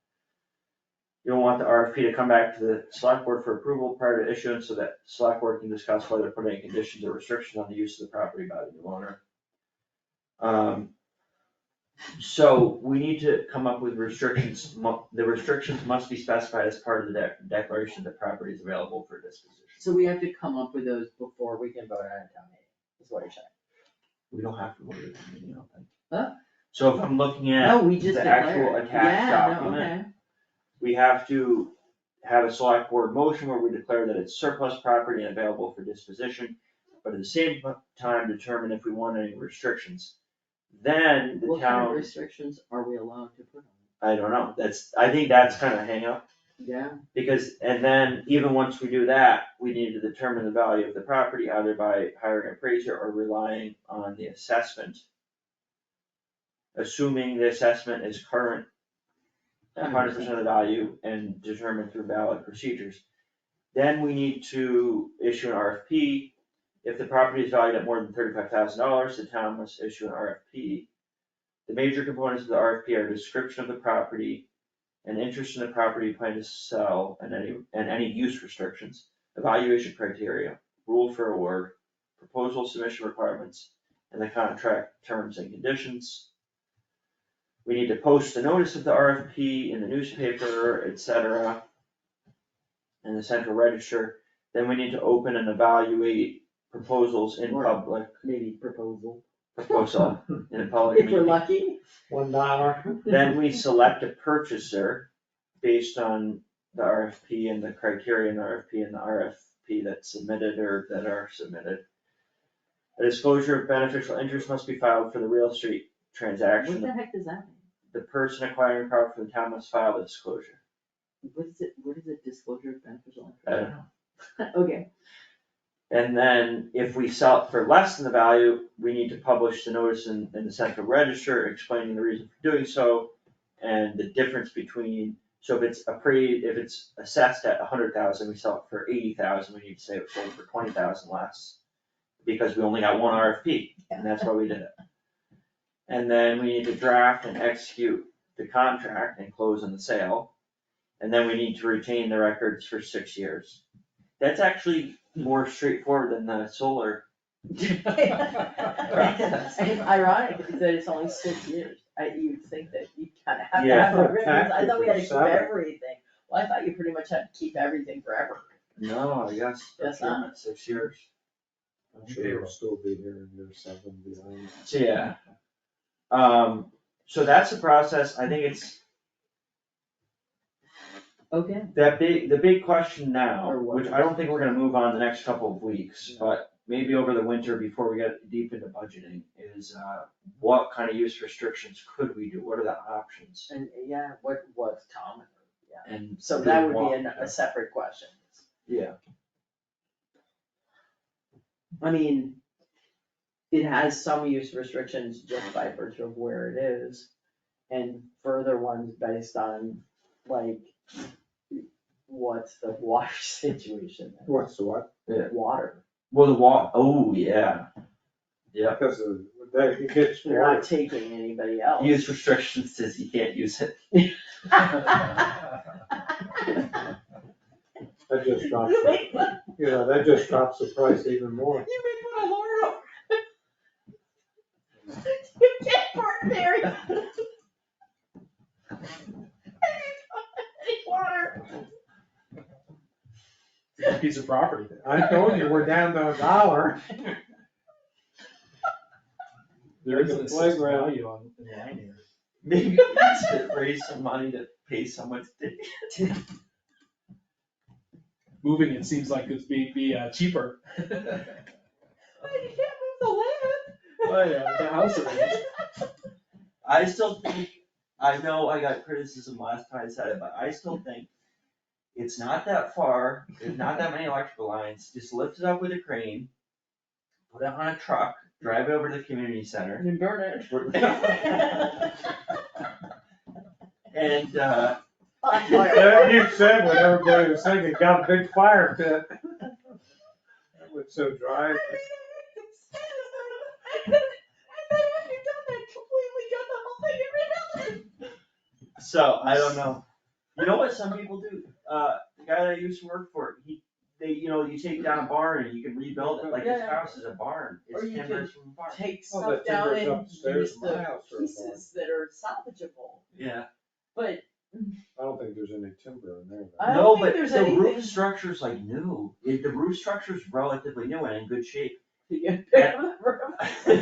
You'll want the RFP to come back to the select board for approval prior to issuance so that select board can discuss whether to put any conditions or restrictions on the use of the property by the new owner. So we need to come up with restrictions. The restrictions must be specified as part of the declaration that property is available for disposition. So we have to come up with those before we can vote on a town meeting, is what you're saying. We don't have to vote it, I don't think. Huh? So if I'm looking No, at we just the actual declare it. attached Yeah, no, document, okay. we have to have a select board motion where we declare that it's surplus property and available for disposition, but at the same time determine if we want any restrictions. Then the What kind of town, restrictions are we allowed to put on I don't know, I think that's kind of a hang up. it? Yeah. Because, and then even once we do that, we need to determine the value of the property either by hiring an appraiser or relying on the assessment. Assuming the assessment is current, 100% of the value and determined through valid procedures. Then we need to issue an RFP. If the property is valued at more than $35,000, the town must issue an RFP. The major components of the RFP are a description of the property, an interest in the property you plan to sell, and any use restrictions, evaluation criteria, rule for award, proposal submission requirements, and the contract terms and conditions. We need to post the notice of the RFP in the newspaper, etc., in the central register. Then we need to open and evaluate proposals in Or- public, Maybe proposal. proposal in a public If we're meeting. lucky. $1. Then we select a purchaser based on the RFP and the criteria in the RFP and the RFP that's submitted or that are submitted. A disclosure of beneficial interest must be filed for the real estate What transaction. the heck does that mean? The person acquiring property from the town must file the disclosure. What is it disclosure of beneficial I don't know. interest? Okay. And then if we sell it for less than the value, we need to publish the notice in the central register explaining the reason for doing so and the difference between, so if it's assessed at 100,000, we sell it for 80,000, we need to say it was sold for 20,000 less. Because we only got one RFP, and that's why we did it. And then we need to draft and execute the contract and close on the sale. And then we need to retain the records for 6 years. That's actually more straightforward than the solar. And ironic that it's only 6 years. You'd think that you kind of have to Yeah. have the records. I thought we had to keep Seven. everything. Well, I thought you pretty much had to keep everything forever. No, I guess, That's not. procurement, 6 years. I'm sure it'll still be here in year 7 behind. So, yeah. So that's the process, I think it's, Okay. the big question now, Or what? which I don't think we're gonna move on the next couple of weeks, but maybe over the winter before we get deep into budgeting, is, what kind of use restrictions could we do, what are the options? And yeah, what's common? Yeah. And So do that we would want- be a separate question. Yeah, I mean, it has some use restrictions just by virtue of where it is. And further ones based on like, what's the water situation? What's the what? Water. well, oh, yeah. Yeah, Because it gets You're not worse. taking anybody else. use restrictions says you can't use it. That just drops, that just drops the price even more. You may put a lawyer over. You can't park there. Any water. It's a piece of property. I told you, we're down to $1. There is There's an a assessed playground. value on the line here. Maybe we need to raise some money to pay someone to dig it. Moving it seems like it's be cheaper. You can't move the land. Oh, yeah, the house arranged. I still think, I know I got criticism last time I said it, but I still think it's not that far, there's not that many electrical lines, just lift it up with a crane, put it on a truck, drive it over to the community center. And burn it. And, Yeah, you said when everybody was thinking, got a big fire pit. That was so dry. And then after you've done that, completely cut the whole thing and rebuild it. so, I don't know, You know what some people do? The guy that I used to work for, you take down a barn and you can rebuild it, like his Yeah. house is a barn, Or it's you timbers from a barn. Take Well, stuff the down timber's and upstairs use in my the house or a barn. pieces that are salvageable, Yeah. but I don't think there's any timber in there. though. I No, don't think but there's the anything. roof structure's like new, the roof structure's relatively new and in good shape. You can pick up the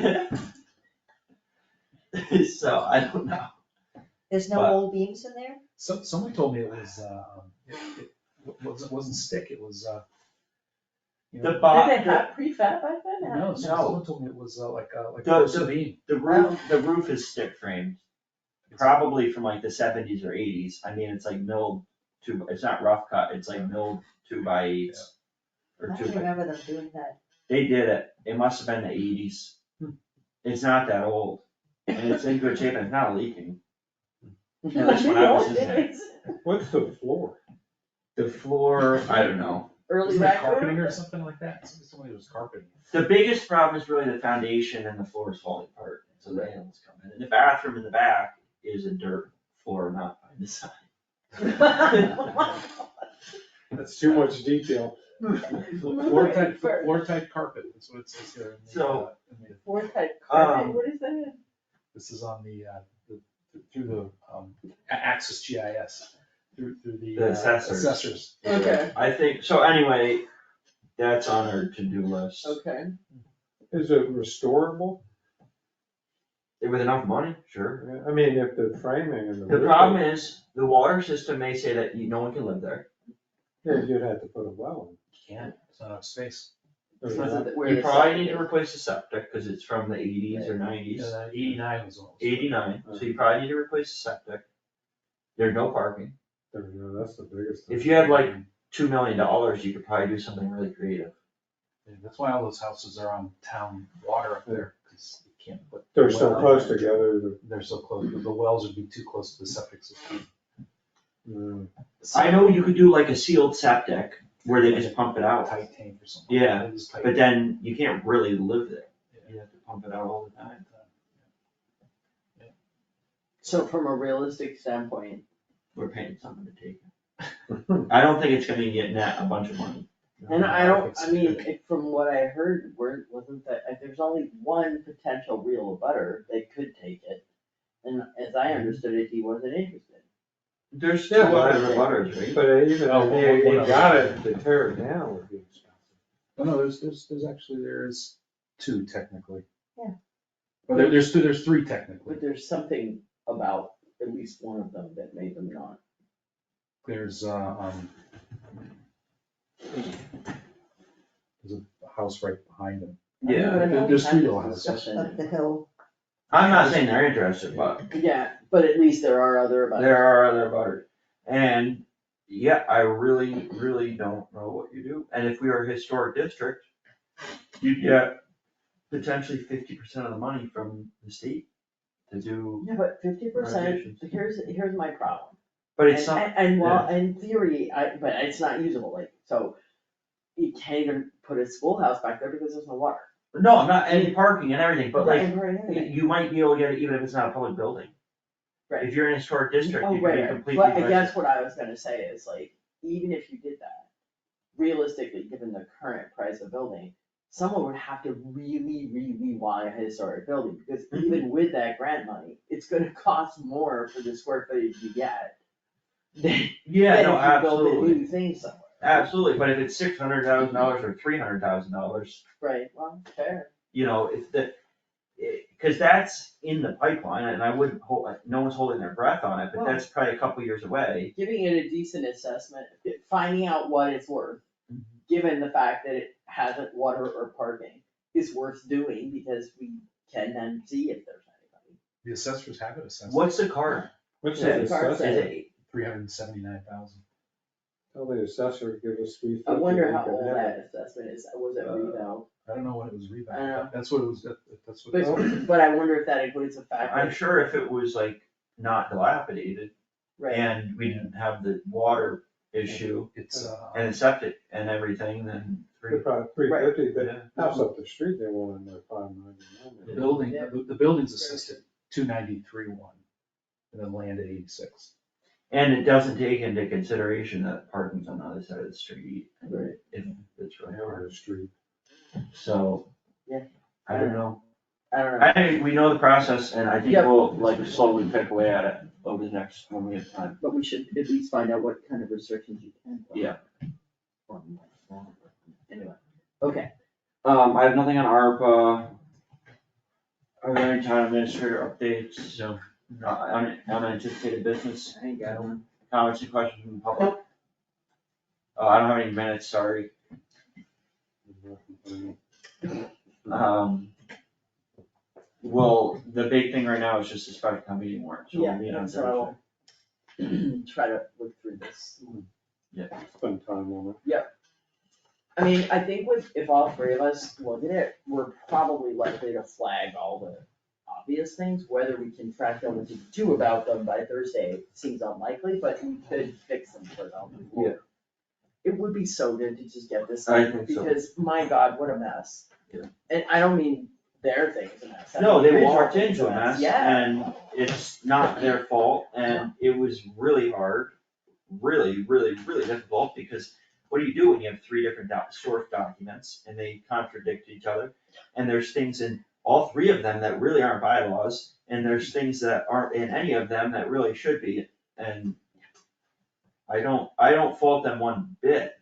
roof. So, I don't know. There's no But- old beams in there? So, someone told me it was, it wasn't stick, it was, you know. The bo- Did they have prefab back then? No, No. someone told me it was like a The- porcelain beam. The roof is stick framed, probably from like the 70s or 80s. I mean, it's like milled it's not rough cut, it's like milled 2x8s. Or I two don't by, remember them doing that. they did it, it must have been the 80s. It's not that old, and it's in good shape, and it's not leaking. At least when I was in there. What's the floor? The floor, I don't know. Early Wasn't it back carpeting room? or something like that? Somebody was carpeting. The biggest problem is really the foundation and the floor is falling apart, so the animals come in. And the bathroom in the back is a dirt floor, not by design. That's too much detail. Floor type carpet, that's what it says here. in the, So- in the- Four type carpet, what is that? This is on through the Access GIS, through the. The assessors. Assessors. Okay, I think, so anyway, that's on our to-do list. okay. Is it restorable? With enough money, sure. Yeah, I mean, if the framing and the. The roof- problem is, the water system may say that no one can live there. Yeah, you'd have to put a well Can't, it's not enough space. in. So is it where You the probably septic need to is? replace the septic, cause it's from the 80s or 90s. 89 was what it was. 89, so you probably need to replace the septic. There's no parking. There you go, that's the biggest thing. If you had like $2 million, you could probably do something really creative. Yeah, that's why all those houses are on town water up there, because you can't put. They're so well close there. together that, They're so close, but the wells would be too close to the septic system. I know you could do like a sealed septic where they just pump it out, Tight tank or something. Yeah, They just tight- but then you can't really live there. Yeah. You have to pump it out all the time. So from a realistic standpoint, We're paying someone to take it. I don't think it's gonna get net a bunch of money. and I mean, from what I heard, wasn't that, there's only one potential real abutter that could take it. And as I understood it, he wasn't interested. There's two Yeah, but other butters, right? but even Oh, if one you other. got it, to tear it down would be expensive. Oh, no, there's two technically. Yeah. Well, there's three technically. But there's something about at least one of them that made them not. There's a house right behind them. Yeah, There's three Had little this houses. discussion. Up the hill. I'm not saying they're interested, but Yeah, but at least there are other abutters. there are other butters. And yeah, I really, really don't know what you do. And if we are a historic district, you get potentially 50% of the money from the state to do, Yeah, but 50%, Renovations. here's my problem. but it's not, And while, in theory, but it's not usable, like, so you can't even put a schoolhouse back there because there's no water. no, I'm not, any parking and everything, but like, And everything. you might be able to get it even if it's not a public building. Right. If you're in a historic district, Oh, you can be right, completely. but I licensed. guess what I was gonna say is like, even if you did that, realistically, given the current price of building, someone would have to really, really want a historic building, because Mm-hmm. even with that grant money, it's gonna cost more for the square footage you get than Yeah, no, if you build a absolutely, new thing somewhere. absolutely, but if it's $600,000 or $300,000, Right, well, fair. you know, cause that's in the pipeline, and I wouldn't hold, no one's holding their breath on it, but Well- that's probably a couple years away. Giving it a decent assessment, finding out what it's worth, given the fact that it hasn't water or parking, is worth doing, because we can then see if there's anybody. The assessors have it assessed. What's the card? What's Yeah, the the card assessor? says- 379,000. Tell the assessor, give us $350. I wonder we how can old have that it. assessment is, was it revale? I don't know when it was I know. revamped, that's what it was, that's what. But I wonder if that includes the fact I'm that, sure if it was like not dilapidated, right, and we didn't have the water issue, It's, and the septic and everything, then They're probably $350, Yeah. but house up the street, they want in there $599. the building, Yeah. the building's assessed at 293.1, and then land at 86. And it doesn't take into consideration that parking's on the other side of the street, Right. if it's right Never over. the street. So. Yeah. I don't know. I don't know. I think we know the process, and I think Yep. we'll like slowly pick away at it over the next, when we have time. But we should at least find out what kind of restrictions you can. put on. Yeah. Anyway, okay. I have nothing on ARPA. Are there any town administrator updates? So, unanticipated business, I ain't got one. comments and questions from the public? I don't have any minutes, sorry. Well, the big thing right now is just the special town meeting warrant, so we'll Yeah, meet on so Thursday. try to look through this. Spend time on I mean, I think if all three of us look at it, we're probably likely to flag all the obvious things. Whether we can track down what to do about them by Thursday seems unlikely, but we could fix them for them. Yeah. It would be so good to just get this I done, think so. because my God, what a mess. Yeah. And I don't mean their thing is a mess. I No, mean, they the walked thing's into a mess, Yeah. and it's not their fault, and it was really hard, really, really, really difficult, because what do you do when you have three different source documents, and they contradict each other? And there's things in all three of them that really aren't bylaws, and there's things that aren't in any of them that really should be, and I don't fault them one bit,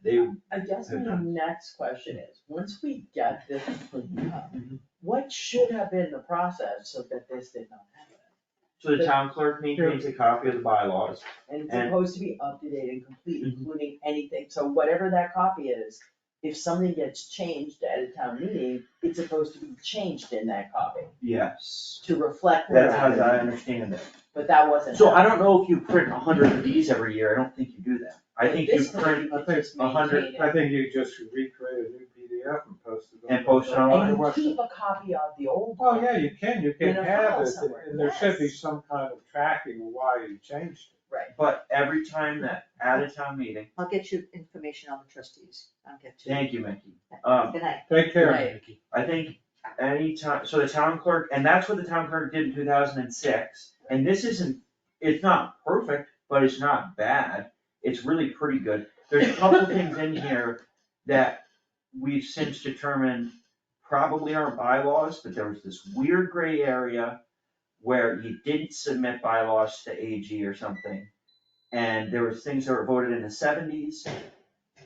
I guess my next question is, once we get this cleaned up, what should have been the process so that this did not happen? so the town clerk maintains a copy of the bylaws. And it's And- supposed to be up to date and complete, including anything, so whatever that copy is, if something gets changed at a town meeting, it's supposed to be changed in that copy Yes, to reflect what that's how happened. I understand it. But that wasn't. So I don't know if you print 100 of these every year, I don't think you do that. I think you This time print you could I think just 100 maintain it. I think you just recreate a new PDF and post it. And post it online. And you keep a copy of the old Oh, one. yeah, you can In a have file it, somewhere, and there should be yes. some kind of tracking of why you changed it. Right, But every time that at a town meeting, I'll get you information on the trustees. I'll get to you. thank you, Mickey. Good night. Take care. Right. I think any time, so the town clerk, and that's what the town clerk did in 2006. And this isn't, it's not perfect, but it's not bad. It's really pretty good. There's a couple things in here that we've since determined probably aren't bylaws, but there was this weird gray area where you didn't submit bylaws to AG or something. And there was things that were voted in the 70s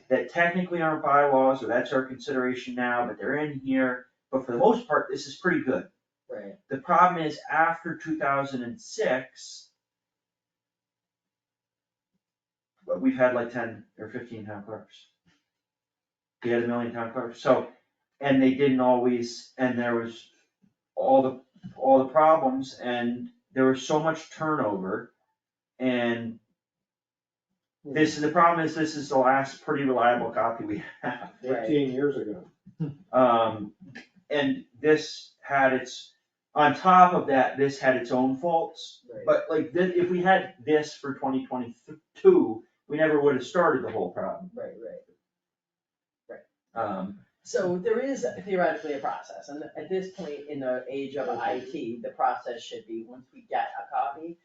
that technically aren't bylaws, or that's our consideration now, but they're in here. But for the most part, this is pretty good. right. The problem is after 2006, we've had like 10 or 15 town clerks. We had 1 million town clerks, so, and they didn't always, and there was all the problems, and there was so much turnover. And the problem is, this is the last pretty reliable copy we have. 18 years ago. And this had on top of that, this had its own faults. Right. But like, if we had this for 2022, we never would have started the whole problem. Right. So So there is theoretically a process, and at this point in the age of IT, the process should be, once we get a copy,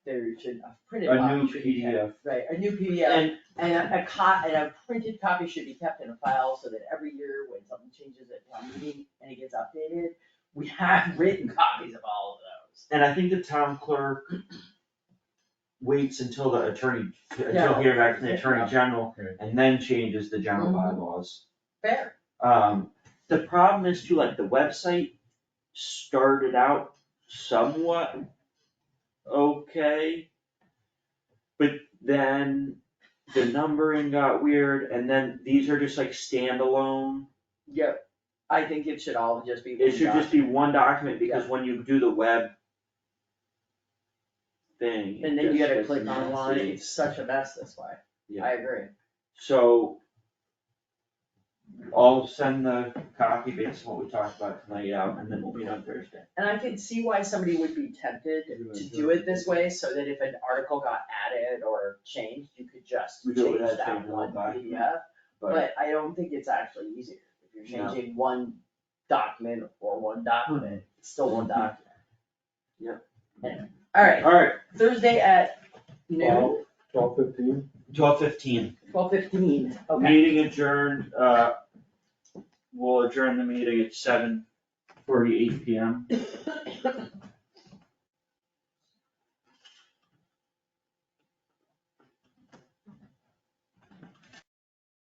there should, a printed a copy new should be kept. PDF. Right, a new PDF, And and a printed copy should be kept in a file, so that every year when something changes at town meeting and it gets updated, we have written copies of all of those. And I think the town clerk waits until the attorney, until Yeah. hear back from the attorney general, Right. and then changes the general Mhm. bylaws. Fair. The problem is too, like, the website started out somewhat okay, but then the numbering got weird, and then these are just like standalone. Yep, I think it should all just be. It should just be one document, because when you do the web thing. And then you it gotta just click gets online, messy. it's such a mess this way. Yeah. I agree. So I'll send the copy based on what we talked about tonight out, and then we'll meet on Thursday. And I can see why somebody would be tempted to do it this way, so that if an article got added or changed, you could just We do it change without that changing the whole one document, PDF. but- But I don't think it's actually easier, if you're No. changing one document or one document, it's still one document. Yeah. Anyway, alright, Alright, Thursday at noon, 12:15? 12:15. 12:15, okay. Meeting adjourned, we'll adjourn the meeting at 7:48 PM.